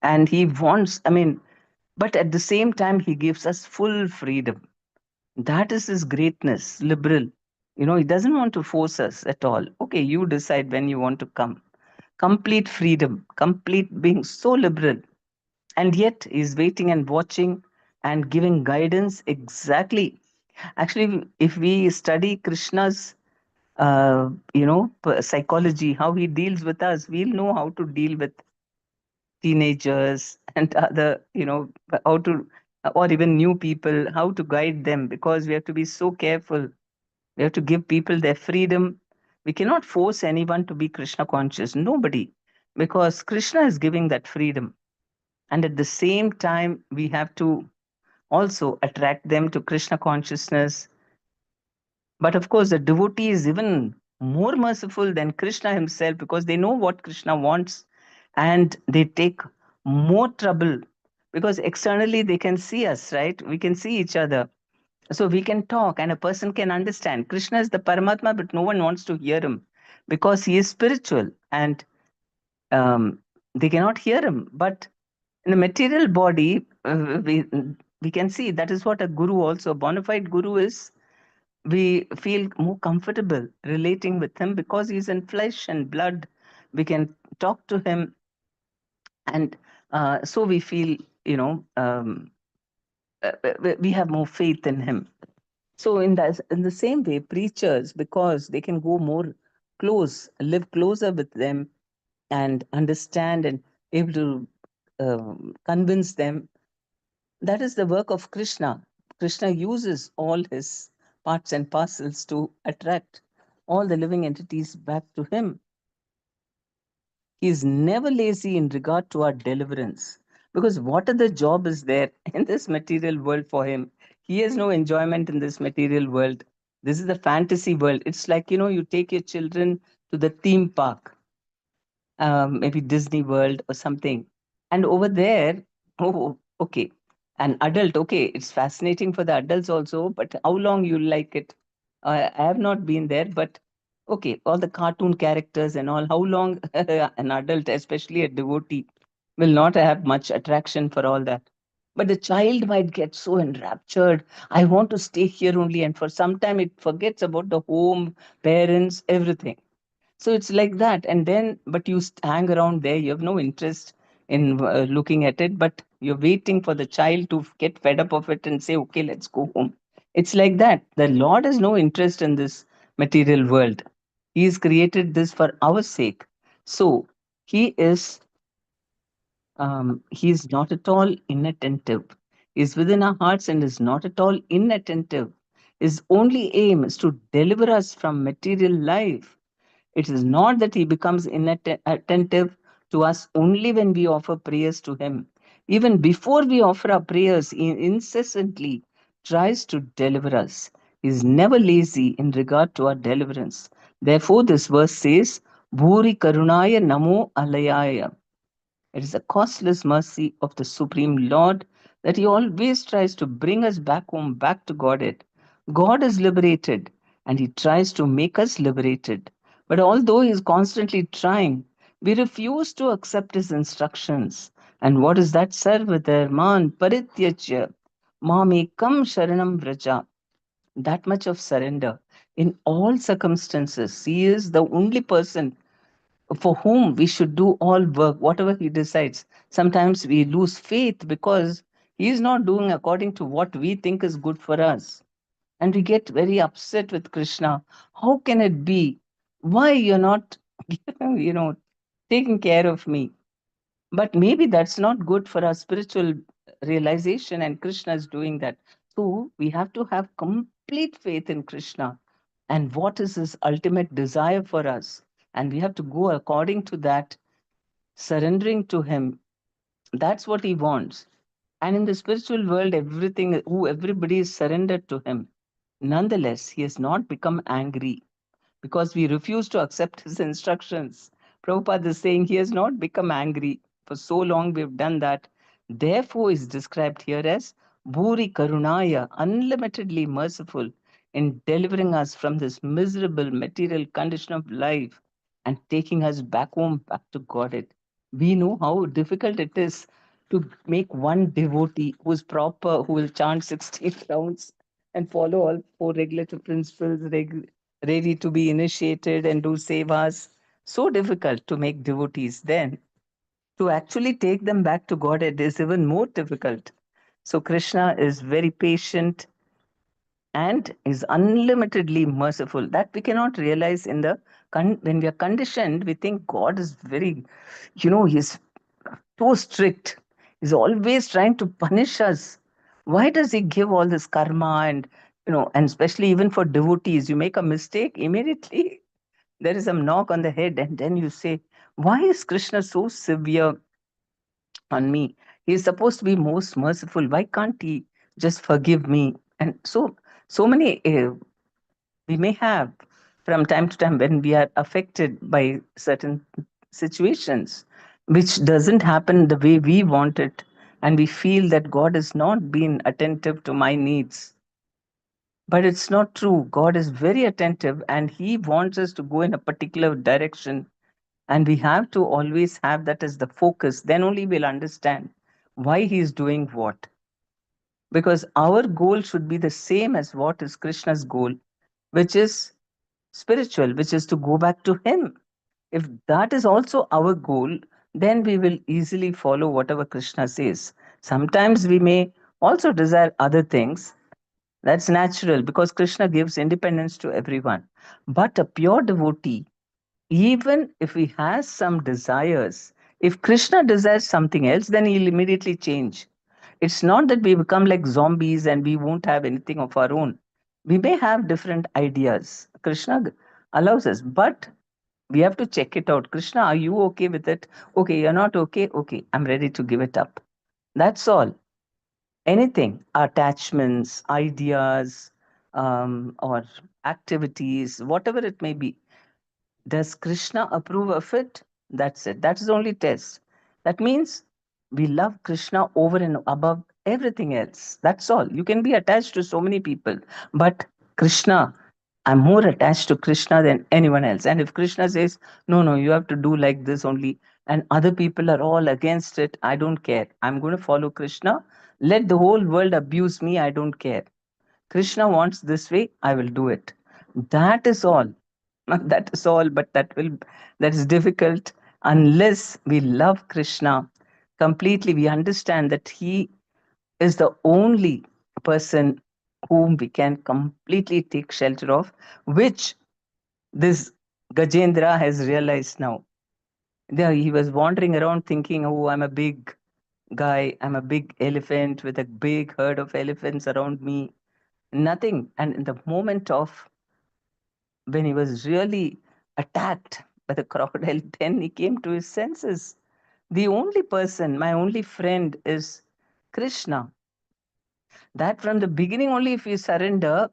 And he wants, but at the same time, he gives us full freedom. That is his greatness, liberal. He doesn't want to force us at all. Okay, you decide when you want to come. Complete freedom, complete being so liberal. And yet he's waiting and watching and giving guidance exactly. Actually, if we study Krishna's, psychology, how he deals with us, we'll know how to deal with teenagers and other, how to, or even new people, how to guide them, because we have to be so careful. We have to give people their freedom. We cannot force anyone to be Krishna conscious, nobody, because Krishna is giving that freedom. And at the same time, we have to also attract them to Krishna consciousness. But of course, the devotee is even more merciful than Krishna himself, because they know what Krishna wants and they take more trouble, because externally they can see us, right? We can see each other. So we can talk and a person can understand. Krishna is the Paramatma, but no one wants to hear him because he is spiritual, and um, they cannot hear him. But in the material body, we can see that is what a guru, also a bona fide guru, is. We feel more comfortable relating with him because he's in flesh and blood. We can talk to him, and so we feel, we have more faith in him. So in the same way, preachers, because they can go more close, live closer with them, and understand and able to convince them. That is the work of Krishna. Krishna uses all his parts and parcels to attract all the living entities back to him. He is never lazy in regard to our deliverance. Because what other job is there in this material world for him? He has no enjoyment in this material world. This is the fantasy world. It's like, you take your children to the theme park, maybe Disney World or something. And over there, oh, okay, an adult, okay, it's fascinating for the adults also, but how long you like it? I have not been there, but okay, all the cartoon characters and all, how long an adult, especially a devotee, will not have much attraction for all that. But the child might get so enraptured. I want to stay here only. And for some time, it forgets about the home, parents, everything. So it's like that. And then, but you hang around there, you have no interest in looking at it, but you're waiting for the child to get fed up of it and say, okay, let's go home. It's like that. The Lord has no interest in this material world. He's created this for our sake. So he is not at all inattentive. He is within our hearts and is not at all inattentive. His only aim is to deliver us from material life. It is not that he becomes inattentive to us only when we offer prayers to him. Even before we offer our prayers, he incessantly tries to deliver us. He is never lazy in regard to our deliverance. Therefore, this verse says, Bhuri Karunaya Namo Alayaya. It is a costless mercy of the Supreme Lord that He always tries to bring us back home, back to Godhead. God is liberated, and He tries to make us liberated. But although he is constantly trying, we refuse to accept his instructions. And what is that sarvadarman parityajya mamekam sharanam vraja? That much of surrender in all circumstances. He is the only person for whom we should do all work, whatever he decides. Sometimes we lose faith because he is not doing according to what we think is good for us. And we get very upset with Krishna. How can it be? Why you're not, you know, taking care of me? But maybe that's not good for our spiritual realization, and Krishna is doing that. So we have to have complete faith in Krishna and what is his ultimate desire for us. And we have to go according to that, surrendering to him. That's what he wants. And in the spiritual world, everybody is surrendered to him. Nonetheless, he has not become angry because we refuse to accept his instructions. Prabhupada is saying he has not become angry. For so long we've done that. Therefore, is described here as Bhuri Karunaya, unlimitedly merciful in delivering us from this miserable material condition of life and taking us back home, back to Godhead. We know how difficult it is to make one devotee who's proper, who will chant 16 rounds and follow all four regulative principles, ready to be initiated and do sevas. So difficult to make devotees. Then to actually take them back to Godhead is even more difficult. So Krishna is very patient and is unlimitedly merciful. That we cannot realize in the when we are conditioned. We think God is very, he's so strict. He's always trying to punish us. Why does he give all this karma and especially even for devotees, you make a mistake immediately. There is a knock on the head, and then you say, why is Krishna so severe on me? He is supposed to be most merciful. Why can't he just forgive me? And so many we may have from time to time when we are affected by certain situations, which doesn't happen the way we want it, and we feel that God has not been attentive to my needs. But it's not true. God is very attentive and He wants us to go in a particular direction. And we have to always have that as the focus. Then only we'll understand why He is doing what. Because our goal should be the same as what is Krishna's goal, which is spiritual, which is to go back to Him. If that is also our goal, then we will easily follow whatever Krishna says. Sometimes we may also desire other things. That's natural because Krishna gives independence to everyone. But a pure devotee, even if he has some desires, if Krishna desires something else, then he'll immediately change. It's not that we become like zombies and we won't have anything of our own. We may have different ideas. Krishna allows us, but we have to check it out. Krishna, are you okay with it? Okay, you're not okay. Okay, I'm ready to give it up. That's all. Anything, attachments, ideas, or activities, whatever it may be. Does Krishna approve of it? That's it. That is the only test. That means we love Krishna over and above everything else. That's all. You can be attached to so many people, but Krishna, I'm more attached to Krishna than anyone else. And if Krishna says, no, no, you have to do like this only, and other people are all against it, I don't care. I'm going to follow Krishna. Let the whole world abuse me. I don't care. Krishna wants this way, I will do it. That is all. That is all, but that is difficult unless we love Krishna completely. We understand that He is the only person whom we can completely take shelter of, which this Gajendra has realized now. There he was wandering around thinking, oh, I'm a big guy, I'm a big elephant with a big herd of elephants around me. Nothing. And in the moment of when he was really attacked by the crocodile, then he came to his senses. The only person, my only friend is Krishna. That from the beginning only, if we surrender,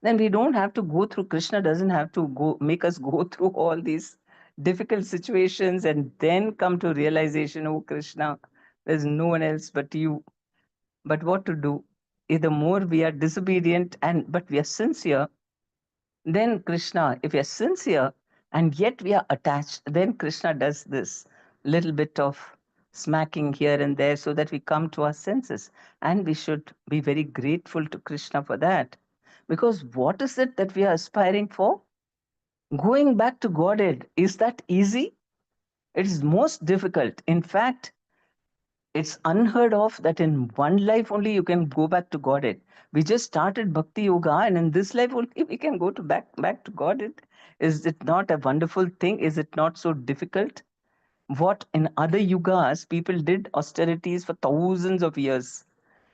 then we don't have to go through. Krishna doesn't have to go make us go through all these difficult situations and then come to realization, oh Krishna, there's no one else but you. But what to do? The more we are disobedient and but we are sincere, then Krishna, if we are sincere, and yet we are attached. Then Krishna does this little bit of smacking here and there so that we come to our senses. And we should be very grateful to Krishna for that. Because what is it that we are aspiring for? Going back to Godhead. Is that easy? It is most difficult. In fact, it's unheard of that in one life only you can go back to Godhead. We just started Bhakti Yoga, and in this life only we can go to back to Godhead. Is it not a wonderful thing? Is it not so difficult? What in other yugas people did austerities for thousands of years,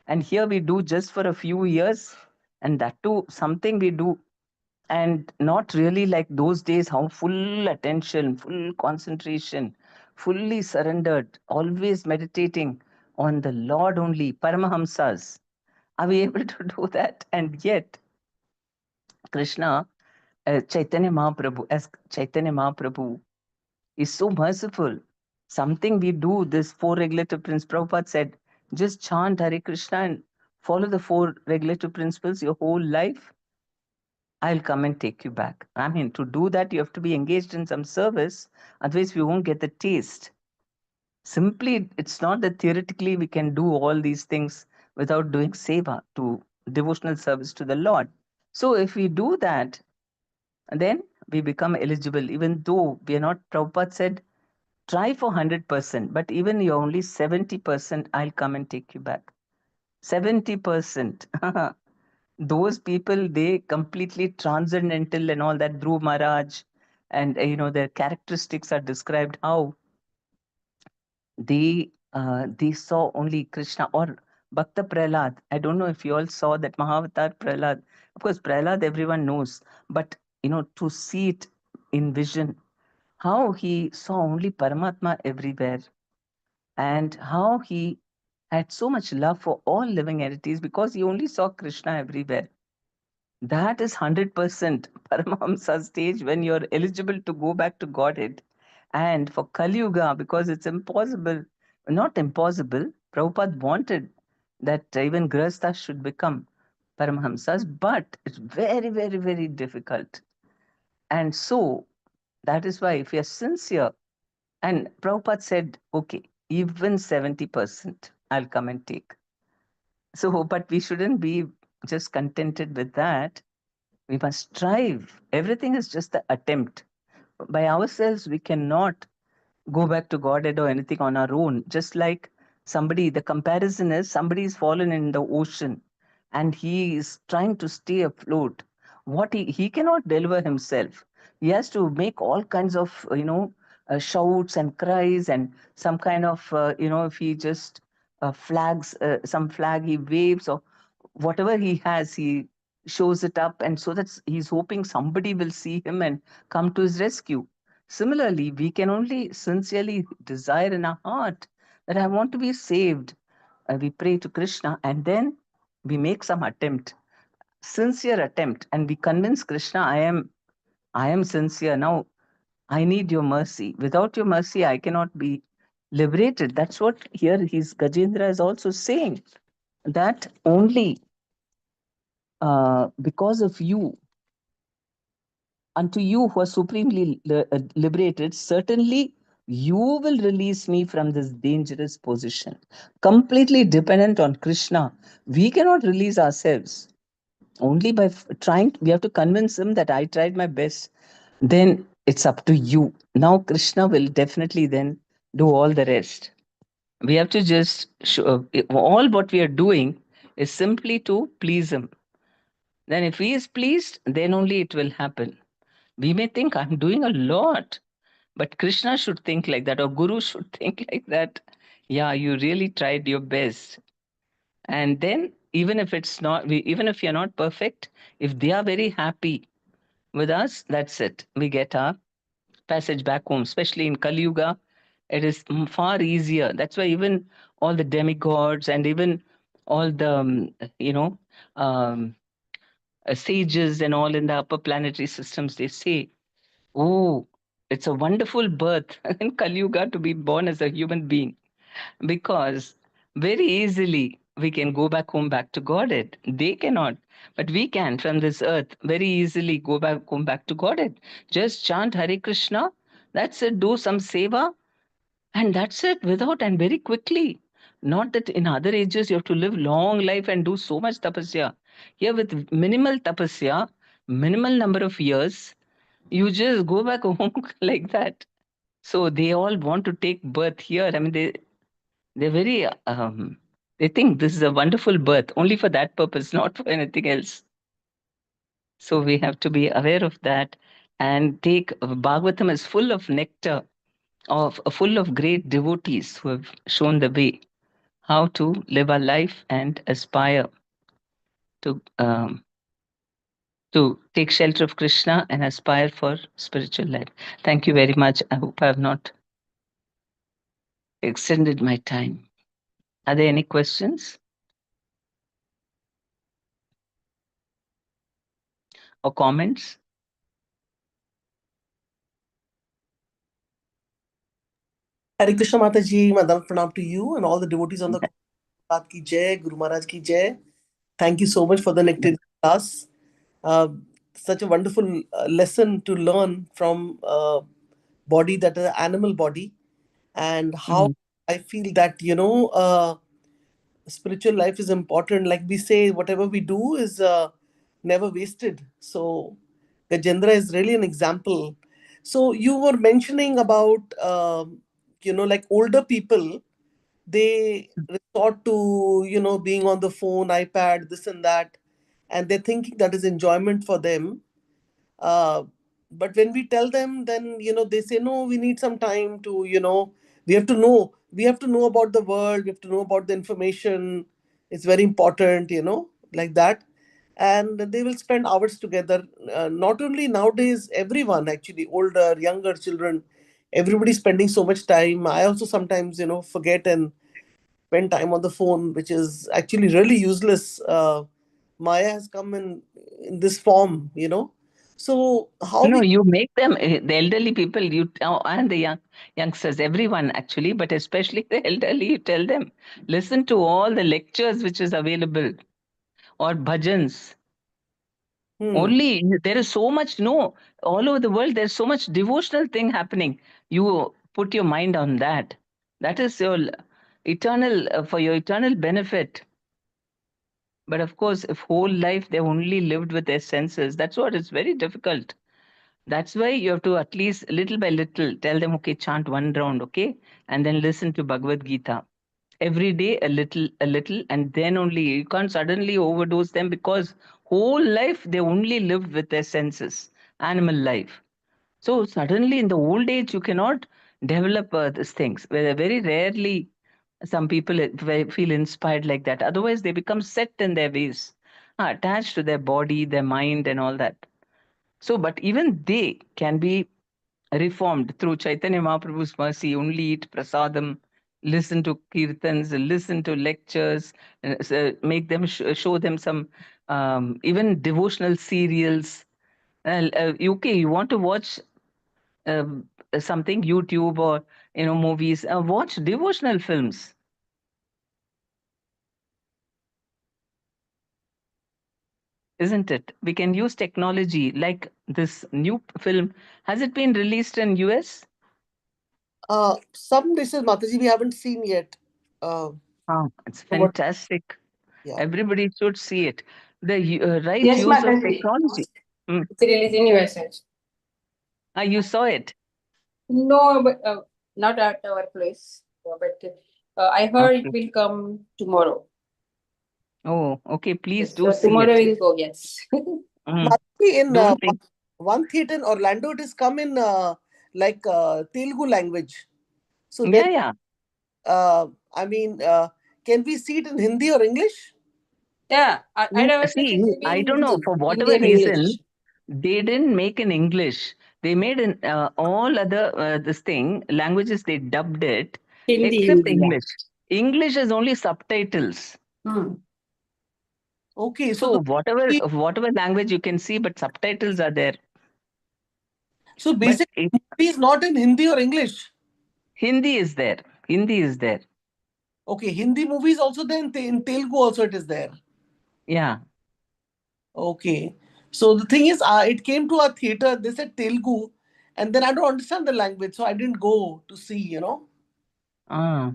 and here we do just for a few years, and that too something we do, and not really like those days, how full attention, full concentration, fully surrendered, always meditating on the Lord only, Paramahamsas. Are we able to do that? And yet, Krishna, Chaitanya Mahaprabhu, as Chaitanya Mahaprabhu is so merciful. Something we do, this four regulative principles, Prabhupada said, just chant Hare Krishna and follow the four regulative principles your whole life. I'll come and take you back. I mean, to do that, you have to be engaged in some service. Otherwise, we won't get the taste. Simply, it's not that theoretically we can do all these things without doing seva, to devotional service to the Lord. So, if we do that, then we become eligible, even though we are not, Prabhupada said, try for 100%, but even you're only 70%, I'll come and take you back. 70%. Those people, they completely transcendental and all that. Dhruv Maharaj, and their characteristics are described how they saw only Krishna. Or Bhakta Prahlad. I don't know if you all saw that Mahavatar Prahlad. Of course, Prahlad everyone knows, but to see it in vision, how he saw only Paramatma everywhere, and how he had so much love for all living entities because he only saw Krishna everywhere. That is 100% Paramahamsa stage when you're eligible to go back to Godhead. And for Kali Yuga, because it's impossible, not impossible, Prabhupada wanted that even Grihasthas should become Paramahamsas, but it's very, very, very difficult. And so that is why if you're sincere, and Prabhupada said, okay, even 70%, I'll come and take. So, but we shouldn't be just contented with that. We must strive. Everything is just the attempt. By ourselves, we cannot go back to Godhead or anything on our own. Just like somebody, the comparison is somebody's fallen in the ocean and he is trying to stay afloat. What he cannot deliver himself. He has to make all kinds of, shouts and cries and some kind of, if he just flags, some flag he waves or whatever he has, he shows it up. And so that he's hoping somebody will see him and come to his rescue. Similarly, we can only sincerely desire in our heart that I want to be saved. We pray to Krishna and then we make some attempt, sincere attempt, and we convince Krishna, I am sincere. Now I need your mercy. Without your mercy, I cannot be liberated. That's what here his Gajendra is also saying. That only because of you, unto you who are supremely liberated, certainly you will release me from this dangerous position. Completely dependent on Krishna. We cannot release ourselves. Only by trying, we have to convince him that I tried my best. Then it's up to you. Now Krishna will definitely then do all the rest. We have to just show, all what we are doing is simply to please him. Then if he is pleased, then only it will happen. We may think I'm doing a lot, but Krishna should think like that, or Guru should think like that. Yeah, you really tried your best. And then, even if it's not, even if you're not perfect, if they are very happy with us, that's it. We get our passage back home, especially in Kali Yuga. It is far easier. That's why even all the demigods and even all the, you know, um, sages and all in the upper planetary systems, they say, oh, it's a wonderful birth in Kali Yuga to be born as a human being because very easily we can go back home, back to Godhead. They cannot, but we can from this earth very easily go back home, back to Godhead. Just chant Hare Krishna. That's it. Do some seva, and that's it. Without and very quickly. Not that in other ages you have to live long life and do so much tapasya. Here with minimal tapasya, minimal number of years, you just go back home like that. So they all want to take birth here. I mean, they're very they think this is a wonderful birth only for that purpose, not for anything else. So we have to be aware of that and take Bhagavatam is full of nectar, of full of great devotees who have shown the way how to live our life and aspire to take shelter of Krishna and aspire for spiritual life. Thank you very much. I hope I have not extended my time. Are there any questions or comments? Hare Krishna Mataji, Madam Pranam to you and all the devotees on the call. Baat ki jai, Guru Maharaj ki jai. Thank you so much for the nectar class. Uh, Such a wonderful lesson to learn from body that is an animal body, and how Mhm. I feel that spiritual life is important. Like we say, whatever we do is never wasted. So Gajendra is really an example. So you were mentioning about like older people, they resort to being on the phone, iPad, this and that, and they're thinking that is enjoyment for them. uh, but when we tell them, then they say no, we need some time to we have to know about the world, we have to know about the information. It's very important, like that. And they will spend hours together. Not only nowadays, everyone actually, older, younger, children, everybody's spending so much time. I also sometimes forget and spend time on the phone, which is actually really useless. Maya has come in this form. So how No, we you make them the elderly people. And the youngsters, everyone actually, but especially the elderly. You tell them listen to all the lectures which is available or bhajans. hmm. Only there is so much. No, all over the world there's so much devotional thing happening. You put your mind on that. That is your eternal for your eternal benefit. But of course, if whole life they only lived with their senses, that's what it's very difficult. That's why you have to at least little by little tell them, okay, chant one round, okay, and then listen to Bhagavad Gita every day, a little, and then only you can't suddenly overdose them because whole life they only lived with their senses, animal life. So suddenly in the old age you cannot develop these things. Very rarely some people feel inspired like that. Otherwise they become set in their ways, attached to their body, their mind, and all that. So, but even they can be reformed through Chaitanya Mahaprabhu's mercy. Only eat prasadam, listen to kirtans, listen to lectures, make them show them some even devotional serials. Okay, you want to watch something YouTube or movies? Watch devotional films, isn't it? We can use technology like this new film. Has it been released in US? Some dishes, Mataji, we haven't seen yet. uh, It's what fantastic. Yeah. Everybody should see it. The right Yes, use of Mataji. technology. Mm. It's released in USA. You saw it. No, but not at our place. But I heard it Okay. will come tomorrow. Oh, okay. Please Yes, do so see tomorrow it. we'll go. Yes. Mm. Mataji, in Don't think. one theater in Orlando, it has come in like Telugu language. So then, Yeah, yeah. I mean, can we see it in Hindi or English? Yeah, at our See, places maybe I in don't know. Hindi, For Hindi whatever and English. reason, they didn't make in English. They made in all other this thing languages. They dubbed it except Hindi, yeah. English. English is only subtitles. Hmm. Okay, so So whatever language you can see, but subtitles are there. But basically, movie is not in Hindi or English. Hindi is there. Hindi is there. Okay, Hindi movies also there, in Telugu also it is there. Yeah. Okay. So the thing is, it came to our theater, they said Telugu, and then I don't understand the language, so I didn't go to see, you know. Ah.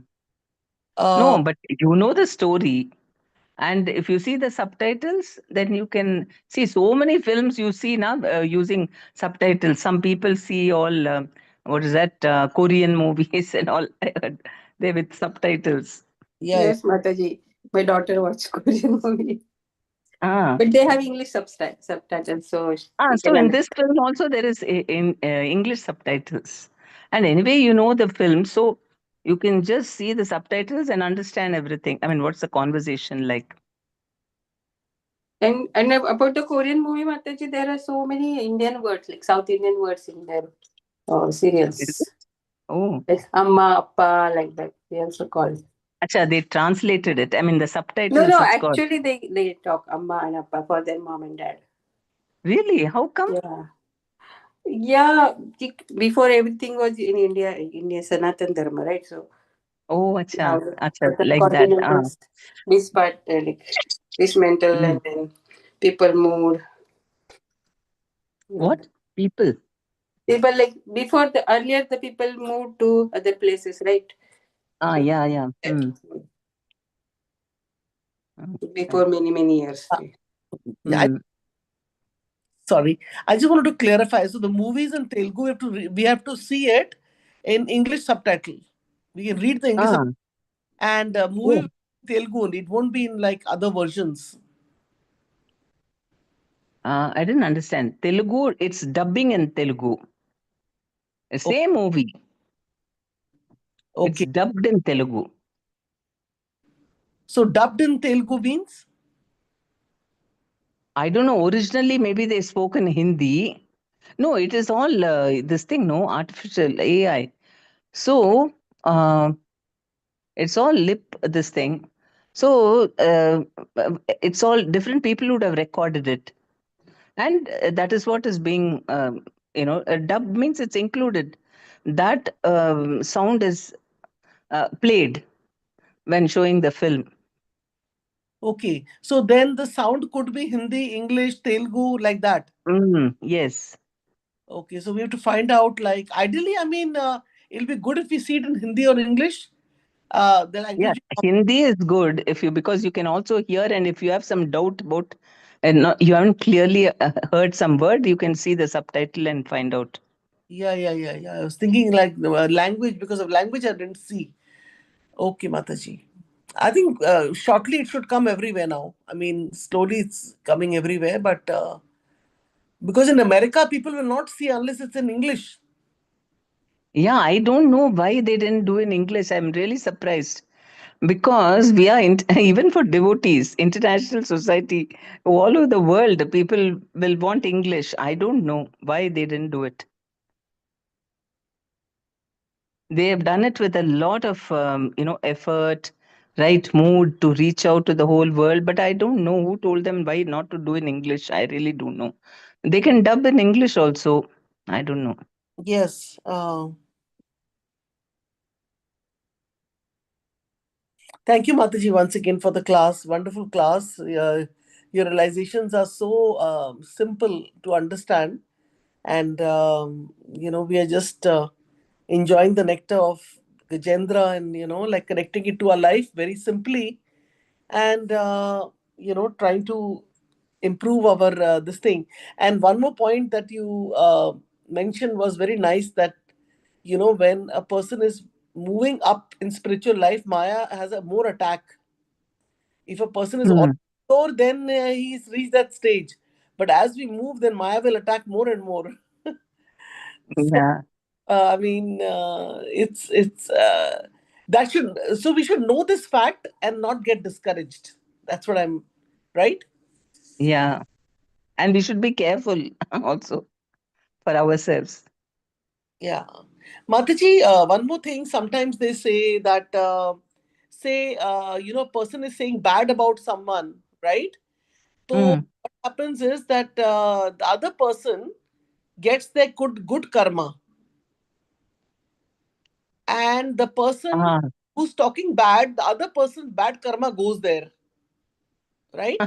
Uh, No, but you know the story. And if you see the subtitles, then you can see so many films you see now using subtitles. Some people see all, what is that, Korean movies and all. I heard they with subtitles. yeah, yeah. Yes, Mataji. My daughter watched Korean movie. Ah. But they have English subtitles, so Ah, we so can in this understand. film also there is in English subtitles. And anyway, you know the film, so you can just see the subtitles and understand everything. I mean, what's the conversation like? And about the Korean movie, Mataji, there are so many Indian words, like South Indian words in their Is serials. it? Oh, Like Amma, Appa, like that. They also call. acha, they translated it. I mean, the No, subtitles, no, it's called. actually they talk Amma and Appa for their mom and dad. Really? How come? Yeah. Yeah, before everything was in India, India Sanatan Dharma, right? So Oh, now acha, acha, the like that. Ah, continentals, this part, like this mental, mm. and then people moved. Yeah. What? People? People like before the earlier the people moved to other places, right? Ah, So yeah, yeah. that Okay. before many years. Yeah, Mm. sorry. I just wanted to clarify. So the movies in Telugu, we have to see it in English subtitle. We can read the English Ah, and movie oh. in Telugu only. It won't be in like other versions. I didn't understand. Telugu, it's dubbing in Telugu. The O- same movie. It's Okay. dubbed in Telugu. So dubbed in Telugu means? I don't know. Originally, maybe they spoke in Hindi. No, it is all this thing, no, artificial AI. So uh, it's all lip, this thing. So it's all different people would have recorded it. And that is what is being, dubbed means it's included. That sound is played when showing the film. Okay. So then the sound could be Hindi, English, Telugu, like that. Yes. Okay. So we have to find out, like, ideally, I mean, it'll be good if we see it in Hindi or English. The Yeah, language. Hindi is good if you because you can also hear, and if you have some doubt about and not, you haven't clearly heard some word, you can see the subtitle and find out. Yeah. I was thinking like the language, because of language I didn't see. Okay, Mataji. I think shortly it should come everywhere now. I mean, slowly it's coming everywhere, but because in America people will not see unless it's in English. Yeah, I don't know why they didn't do in English. I'm really surprised because we are even for devotees, international society, all over the world, people will want English. I don't know why they didn't do it. They have done it with a lot of effort, right mood to reach out to the whole world, but I don't know who told them why not to do in English. I really don't know. They can dub in English also. I don't know. Yes. Thank you, Mataji, once again for the class. Wonderful class. Your realizations are so simple to understand, and we are just enjoying the nectar of Gajendra, and like connecting it to our life very simply, and trying to improve our this thing. And one more point that you mentioned was very nice, that when a person is moving up in spiritual life, Maya has a more attack. If a person is Hmm. lower, then he's reached that stage, but as we move, then Maya will attack more and more. So Yeah. I mean, it's that should so we should know this fact and not get discouraged. That's what I'm right. Yeah. And we should be careful also for ourselves. Yeah, Mataji. One more thing. Sometimes they say that say person is saying bad about someone, right? So Hmm. what happens is that the other person gets their good karma, and the person Ah, who who's talking bad, the other person's bad karma goes there, right?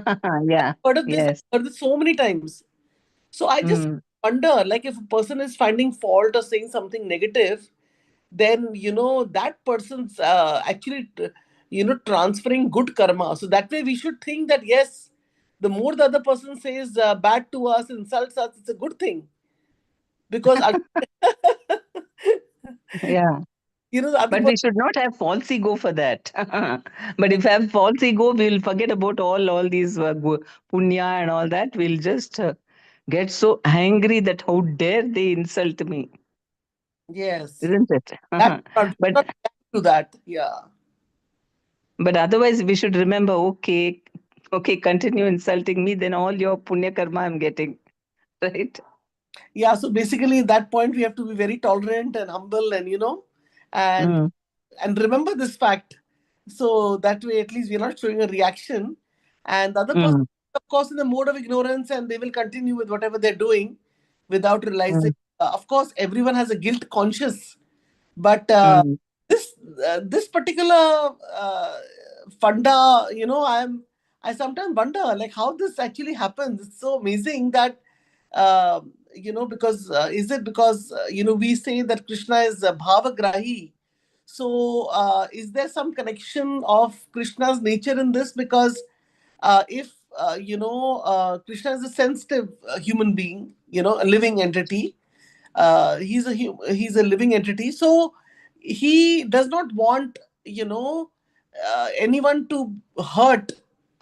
Yeah. Heard of this? Yes. I've heard this so many times. So I just Mm. wonder, like, if a person is finding fault or saying something negative, then that person's actually transferring good karma. So that way we should think that yes, the more the other person says bad to us, insults us, it's a good thing, because Yeah. the other But person. we should not have false ego for that. But if we have false ego, we'll forget about all these punya and all that. We'll just get so angry that how dare they insult me, Yes, isn't it? that should but not do that. Yeah. but otherwise, we should remember. Okay, continue insulting me. Then all your punya karma I'm getting, right? Yeah, so basically at that point we have to be very tolerant and humble, and and Mm, and remember this fact, so that way at least we're not showing a reaction, and the other person, mm, of course, in the mode of ignorance, and they will continue with whatever they're doing without realizing. mm, Of course, everyone has a guilt conscious, but mm. this particular funda, I sometimes wonder like how this actually happens. It's so amazing that because is it because we say that Krishna is bhavagrahi. So is there some connection of Krishna's nature in this? Because if Krishna is a sensitive human being, a living entity, he's a living entity, so he does not want anyone to hurt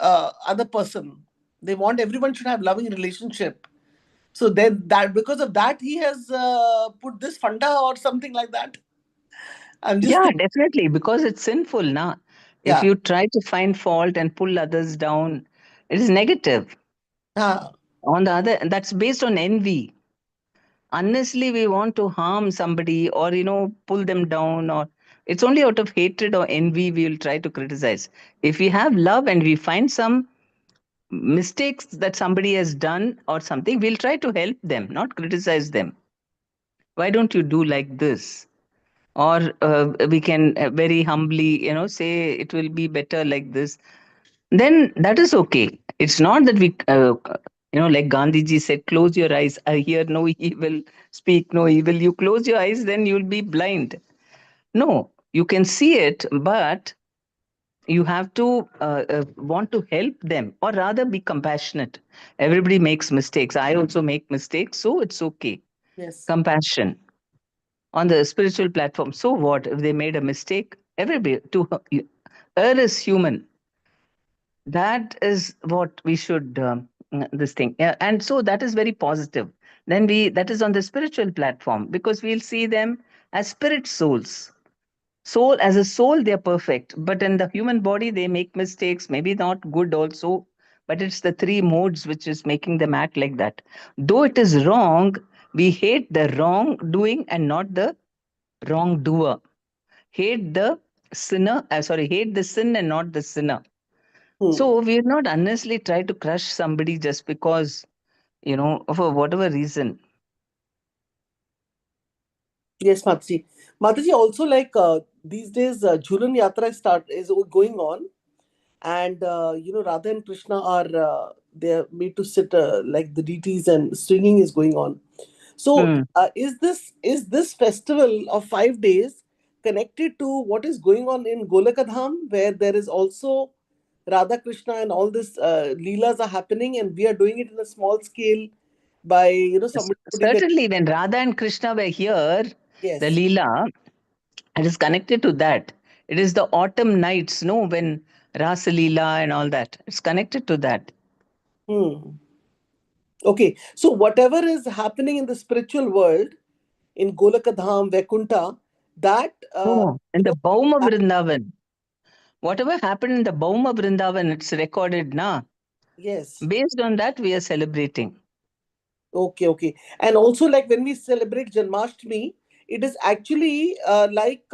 other person. They want everyone should have loving relationship. So then that because of that he has put this funda or something like that. I'm just Yeah, thinking, definitely, because it's sinful, na. If yeah. you try to find fault and pull others down, it is negative. Ah, On the other, that's based on envy. Honestly, we want to harm somebody or pull them down, or it's only out of hatred or envy we will try to criticize. If we have love and we find some mistakes that somebody has done or something, we'll try to help them, not criticize them. Why don't you do like this? Or we can very humbly say it will be better like this. Then that is okay. It's not that we like Gandhiji said, close your eyes, I hear no evil, speak no evil. You close your eyes, then you'll be blind. No, you can see it, but you have to want to help them, or rather be compassionate. Everybody makes mistakes, I also make mistakes, so it's okay. yes. Compassion on the spiritual platform. So what if they made a mistake? Everybody to err is human. That is what we should this thing. Yeah, and so that is very positive. Then we that is on the spiritual platform, because we'll see them as spirit souls. Soul as a soul, they're perfect, but in the human body they make mistakes, maybe not good also, but it's the three modes which is making them act like that. Though it is wrong, we hate the wrong doing and not the wrongdoer. Hate the hate the sin and not the sinner. Hmm. So we will not unnecessarily try to crush somebody just because, for whatever reason. Yes, Mataji. Mataji, also like these days Jhulan Yatra is going on, and Radha and Krishna are they're made to sit like the deities, and singing is going on. So Hmm. is this festival of 5 days connected to what is going on in Golakadham, where there is also Radha Krishna and all this leelas are happening, and we are doing it in a small scale by somebody putting the. Certainly, when Radha and Krishna were here, the Yes. Leela, it is connected to that. It is the autumn nights, no, when Rasa Leela and all that. It's connected to that. Hmm. Okay, so whatever is happening in the spiritual world in Golakadham, Vaikuntha, that Oh, in the Bauma that- Vrindavan. Whatever happened in the Bauma Vrindavan, it's recorded, na. yes. Based on that, we are celebrating. Okay, okay. And also, like when we celebrate Janmashtami, it is actually like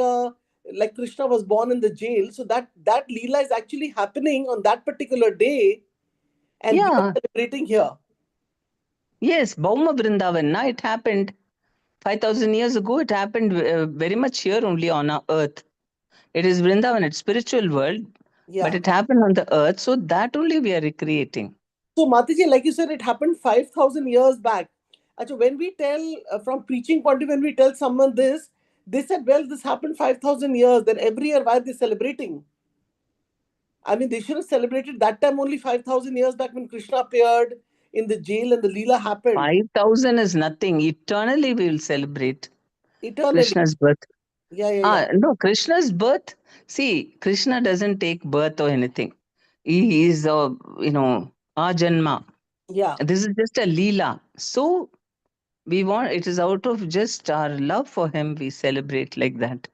Krishna was born in the jail, so that Leela is actually happening on that particular day, and we are Yeah, celebrating here. yes, Bauma Vrindavan, na, it happened 5,000 years ago. It happened very much here only on our earth. It is Vrindavan, it's spiritual world, Yeah. but it happened on the earth. So that only we are recreating. So, Mataji, like you said, it happened 5,000 years back. Actually, when we tell, from preaching point of view, when we tell someone this, they said, well, this happened 5,000 years. Then every year, why are they celebrating? I mean, they should have celebrated that time only 5,000 years back when Krishna appeared in the jail and the Leela happened. 5,000 is nothing. Eternally we will celebrate Eternally. Krishna's birth. Yeah. No, Krishna's birth. See, Krishna doesn't take birth or anything. He is Ajanma. Yeah. This is just a Leela. So it is out of just our love for him, we celebrate like that.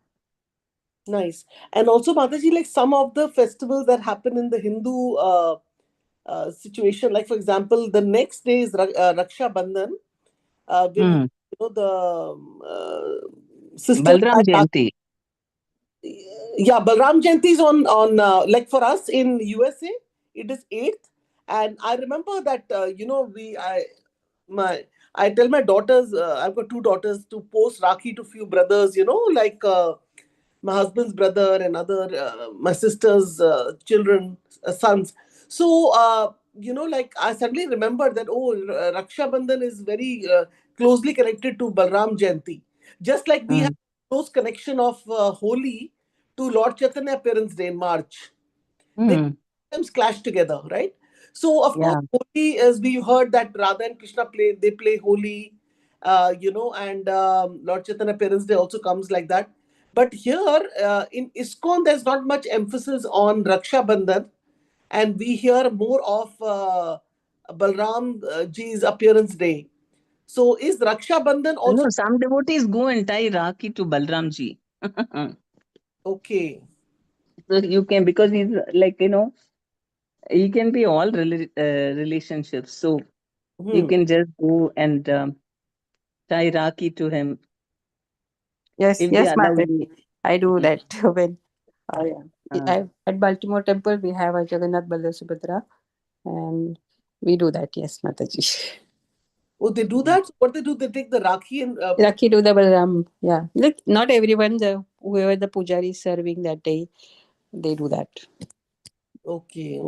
Nice. And also, Mataji, like some of the festivals that happen in the Hindu situation, like for example, the next day is Raksha Bandhan, when Hmm. the sisters Balram tie Jayanti. yeah, Balram Jayanti is on like for us in USA, it is 8th. And I remember that I tell my daughters, I've got two daughters, to post Rakhi to few brothers, like my husband's brother and other my sister's children, sons. So like I suddenly remembered that Raksha Bandhan is very closely connected to Balram Jayanti, just like we have close connection of Holi to Lord Chaitanya Parents' Day in March. They Hmm. sometimes clash together, right? So of course, Yeah. Holi, as we heard that Radha and Krishna play Holi, and Lord Chaitanya Parents' Day also comes like that. But here in ISKCON, there's not much emphasis on Raksha Bandhan, and we hear more of Balram ji's appearance day. So is Raksha Bandhan also No, some devotees go and tie Rakhi to Balramji. okay? So you can, because he's like, he can be all relationships. So you Hmm. can just go and tie Rakhi to him Yes, if they yes, allow you. Mataji. I do Mhm. that when at Baltimore Temple we have a Jagannath Baladev Subhadra, and we do that. Yes, Mataji. Oh, they do that? What they do? They take the Rakhi and put. Rakhi to the Balaram. Yeah, like not everyone, whoever the pujari is serving that day, they do that. Okay.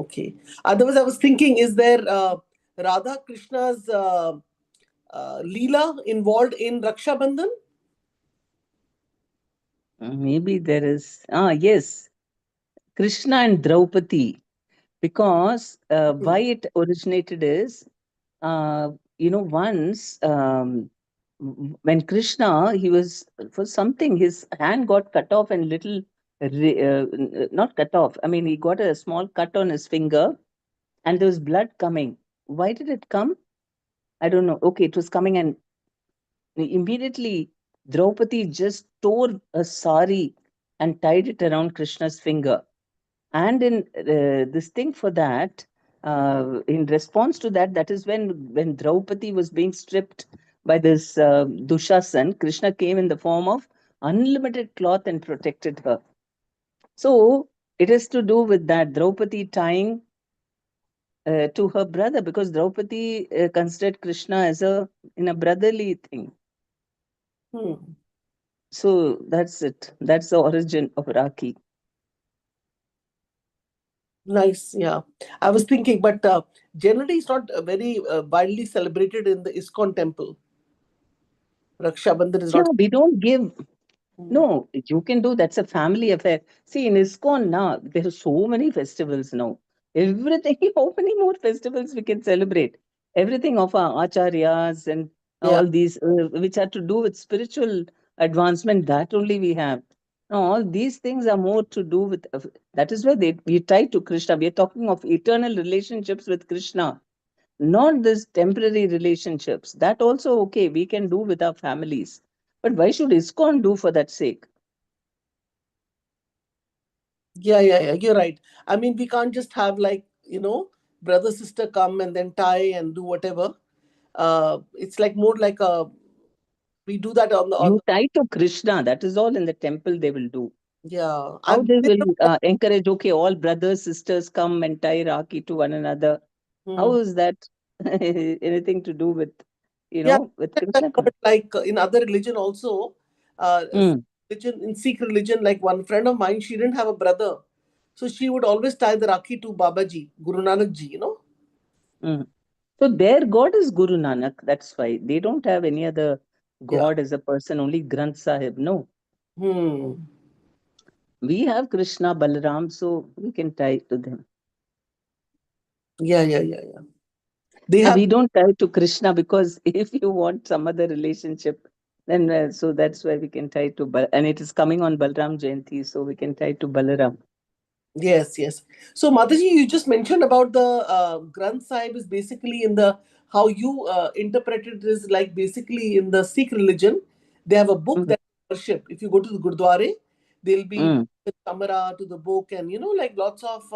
Otherwise, I was thinking, is there Radha Krishna's Leela involved in Raksha Bandhan? Maybe there is. Yes, Krishna and Draupadi. Because why it originated is, uh, once when Krishna, he was for something, his hand got cut off and not cut off. I mean, he got a small cut on his finger and there was blood coming. Why did it come? I don't know. Okay, it was coming, and immediately Draupadi just tore a sari and tied it around Krishna's finger. And in this thing for that, in response to that, that is when Draupadi was being stripped by this Dushasan, Krishna came in the form of unlimited cloth and protected her. So it is to do with that Draupadi tying to her brother, because Draupadi considered Krishna as in a brotherly thing. Hmm. So that's it. That's the origin of Rakhi. Nice, yeah. I was thinking, but generally it's not very widely celebrated in the ISKCON temple. Raksha Bandhan is Yeah, not. we don't give. Hmm. No, you can do. That's a family affair. See, in ISKCON now, there are so many festivals now. Everything, how many more festivals we can celebrate? Everything of our acharyas and Yeah. all these, which are to do with spiritual advancement, that only we have. Now, all these things are more to do with, that is why we tie to Krishna. We are talking of eternal relationships with Krishna, not this temporary relationships. That also, okay, we can do with our families. But why should ISKCON do for that sake? Yeah. You're right. I mean, we can't just have like, brother, sister come and then tie and do whatever. It's like more like we do that on You tie to Krishna, that is all in the temple they will do. yeah. How they will encourage, okay, all brothers, sisters come and tie Rakhi to one another. How Hmm. is that anything to do with, Yeah, with I've Krishna? heard, like in other religion also, Mm. religion, in Sikh religion, like one friend of mine, she didn't have a brother. So she would always tie the Rakhi to Babaji, Guru Nanak ji, you know. Mm. So their God is Guru Nanak. That's why they don't have any other Yeah. God as a person, only Granth Sahib. No. We have Krishna, Balaram, so we can tie to them. Yeah. They have. We don't tie to Krishna because if you want some other relationship, then so that's why we can tie to and it is coming on Balram Jayanti, so we can tie to Balaram. Yes. So Mataji, you just mentioned about the Granth Sahib is basically in the how you interpret it is like basically in the Sikh religion, they have a book that worship. If you go to the Gurdwara, they'll be with camera to the book, and you know, like lots of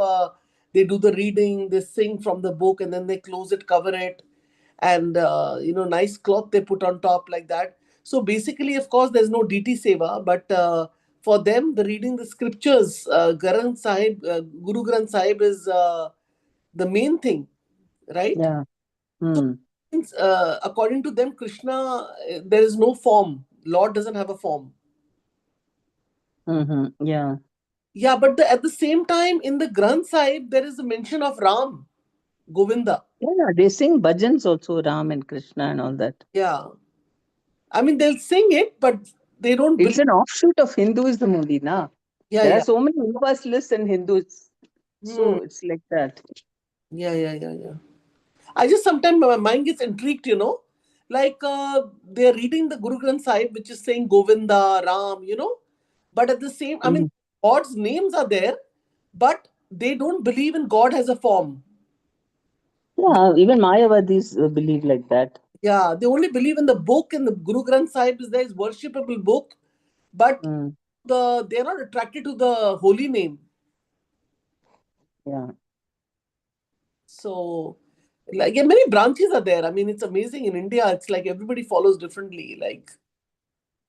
they do the reading, they sing from the book, and then they close it, cover it, and you know, nice cloth they put on top like that. So basically, of course, there's no DT seva, but for them, the reading the scriptures, Guru Granth Sahib is the main thing, right? Yeah. So according to them, Krishna, there is no form. Lord doesn't have a form. Yeah. Yeah, but at the same time, in the Granth Sahib, there is a mention of Ram, Govinda. Yeah, they sing bhajans also, Ram and Krishna and all that. Yeah. I mean, they'll sing it, but they don't It's believe. an offshoot of Hinduism only, na? There are so many universalists and Hindus. So it's like that. Yeah. I just sometimes my mind gets intrigued, you know, like they're reading the Guru Granth Sahib, which is saying Govinda, Ram, you know, but at the same, I mean, God's names are there, but they don't believe in God as a form. Yeah, even Mayavadis believe like that. Yeah, they only believe in the book, and the Guru Granth Sahib is there, is worshipable book, but they're not attracted to the holy name. Yeah. So, like, yeah, many branches are there. I mean, it's amazing in India. It's like everybody follows differently. Like,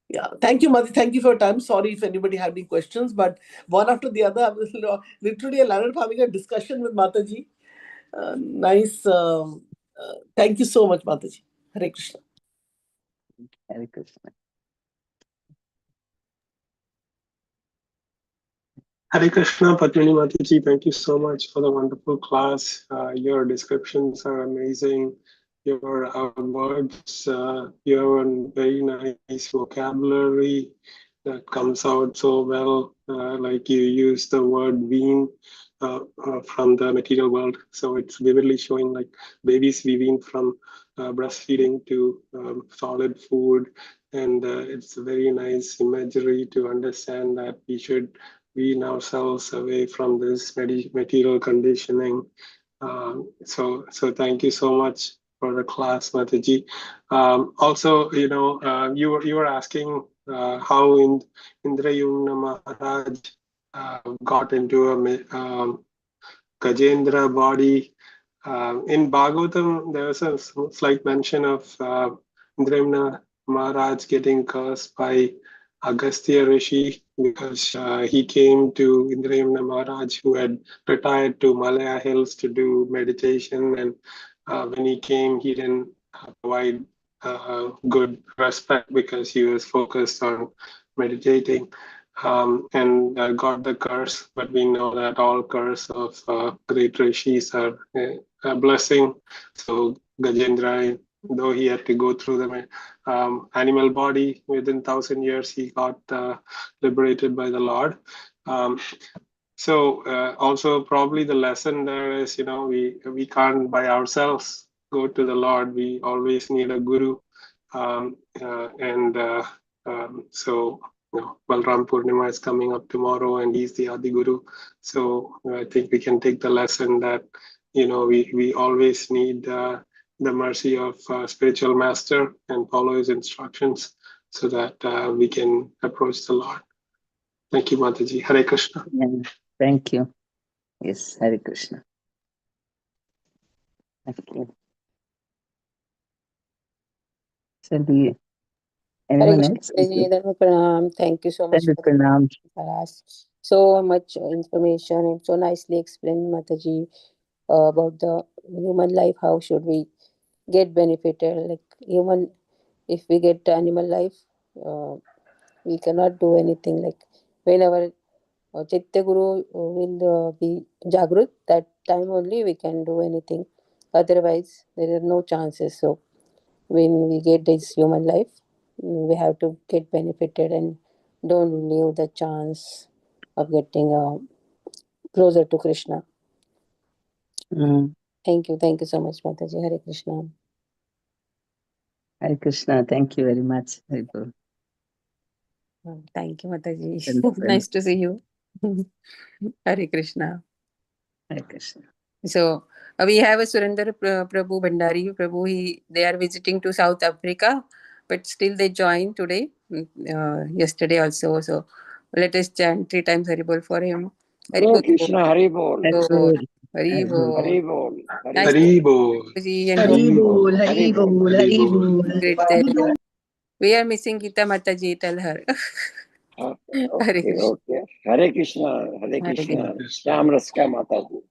yeah. Thank you, Madhi. Thank you for your time. Sorry if anybody had any questions, but one after the other, I was literally I landed up having a discussion with Mataji. Nice. Thank you so much, Mataji. Hare Krishna. Hare Krishna. Hare Krishna, Padmini Mataji, thank you so much for the wonderful class. Your descriptions are amazing. Your words, you have a very nice vocabulary that comes out so well. Like you use the word wean from the material world. So it's vividly showing like babies we wean from breastfeeding to solid food. And it's a very nice imagery to understand that we should wean ourselves away from this material conditioning. So thank you so much for the class, Mataji. Also, you know, you were asking how Indrayumna Maharaj got into a Gajendra body. In Bhagavatam, there was a slight mention of Indrayumna Maharaj getting cursed by Agastya Rishi because he came to Indrayumna Maharaj, who had retired to Malaya Hills to do meditation. And when he came, he didn't provide good respect because he was focused on meditating. And got the curse, but we know that all curse of great rishis are a blessing. So Gajendra, though he had to go through the animal body, within 1,000 years he got liberated by the Lord. So also probably the lesson there is, you know, we can't by ourselves go to the Lord. We always need a guru, so you know, Balram Purnima is coming up tomorrow, and he's the Adi Guru. So I think we can take the lesson that, you know, we always need the mercy of spiritual master and follow his instructions so that we can approach the Lord. Thank you, Mataji. Hare Krishna. Yeah. Thank you. Yes, Hare Krishna. Thank you. Anyone else? Thank you so much for Pranam. so much information and so nicely explained, Mataji, about the human life. How should we get benefited? Like human, if we get animal life, We cannot do anything. Like when our Chaitya Guru will be Jagrut, that time only we can do anything. Otherwise, there are no chances. So when we get this human life, we have to get benefited and don't leave the chance of getting closer to Krishna. Mm. Thank you so much, Mataji. Hare Krishna. Hare Krishna. Thank you very much. Very good. Thank you, Mataji. Wonderful. Nice to see you. Hare Krishna. Hare Krishna. So we have a Surendra Prabhu Bhandari. Prabhu, they are visiting to South Africa, but still they joined today, yesterday also. So let us chant 3 times Haribol for him. Hare Krishna, Haribol. Haribol. Haribol. Haribol. Nice to Haribol. see you and Haribol. Haribol. Haribol. Haribol. Haribol. great there. We are missing Gita Mataji. Tell her. Hare Okay, Krishna. okay. Hare Krishna, Hare Hare Krishna. Krishna. Shyam Raska Mataji.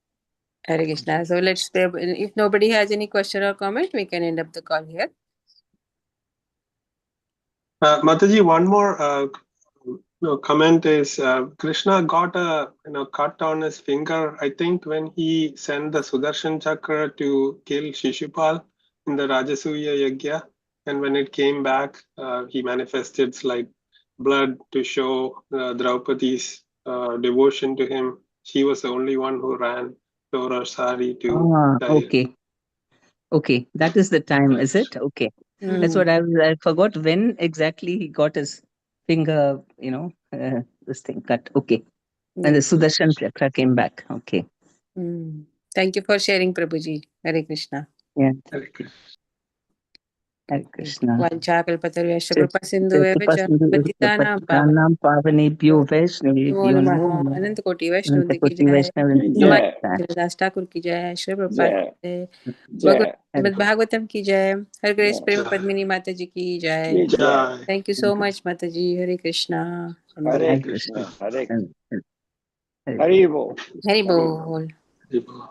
Hare Krishna. So let's pray. If nobody has any question or comment, we can end up the call here. Mataji, one more comment is Krishna got a cut on his finger, I think, when he sent the Sudarshan Chakra to kill Shishupal in the Rajasuya Yagya. And when it came back, he manifested like blood to show Draupadi's devotion to him. She was the only one who ran, tore her sari to die. Okay. Okay. That is the time, is it? Okay. That's what I forgot when exactly he got his finger, this thing cut. Okay. And the Sudarshan Chakra came back. Okay. Thank you for sharing, Prabhuji. Hare Krishna. Yeah. Hare Krishna. Hare Krishna. Vancha kalpatarvasya kripa sindhu Patitanam pavanebhyo Vaishnavebhyo namo namaha. अनंत कोटि वैष्णव Ananta की Koti जय Vaishnava हमारे दास ठाकुर की जय श्री प्रभुपाद की जय भगवत भागवतम की जय हर ग्रेस प्रेम पद्मिनी माता जी की जय Jai. Thank you so much माता जी हरे Krishna Hare Krishna, Hare Hare Haribol. Hari बोल Haribol.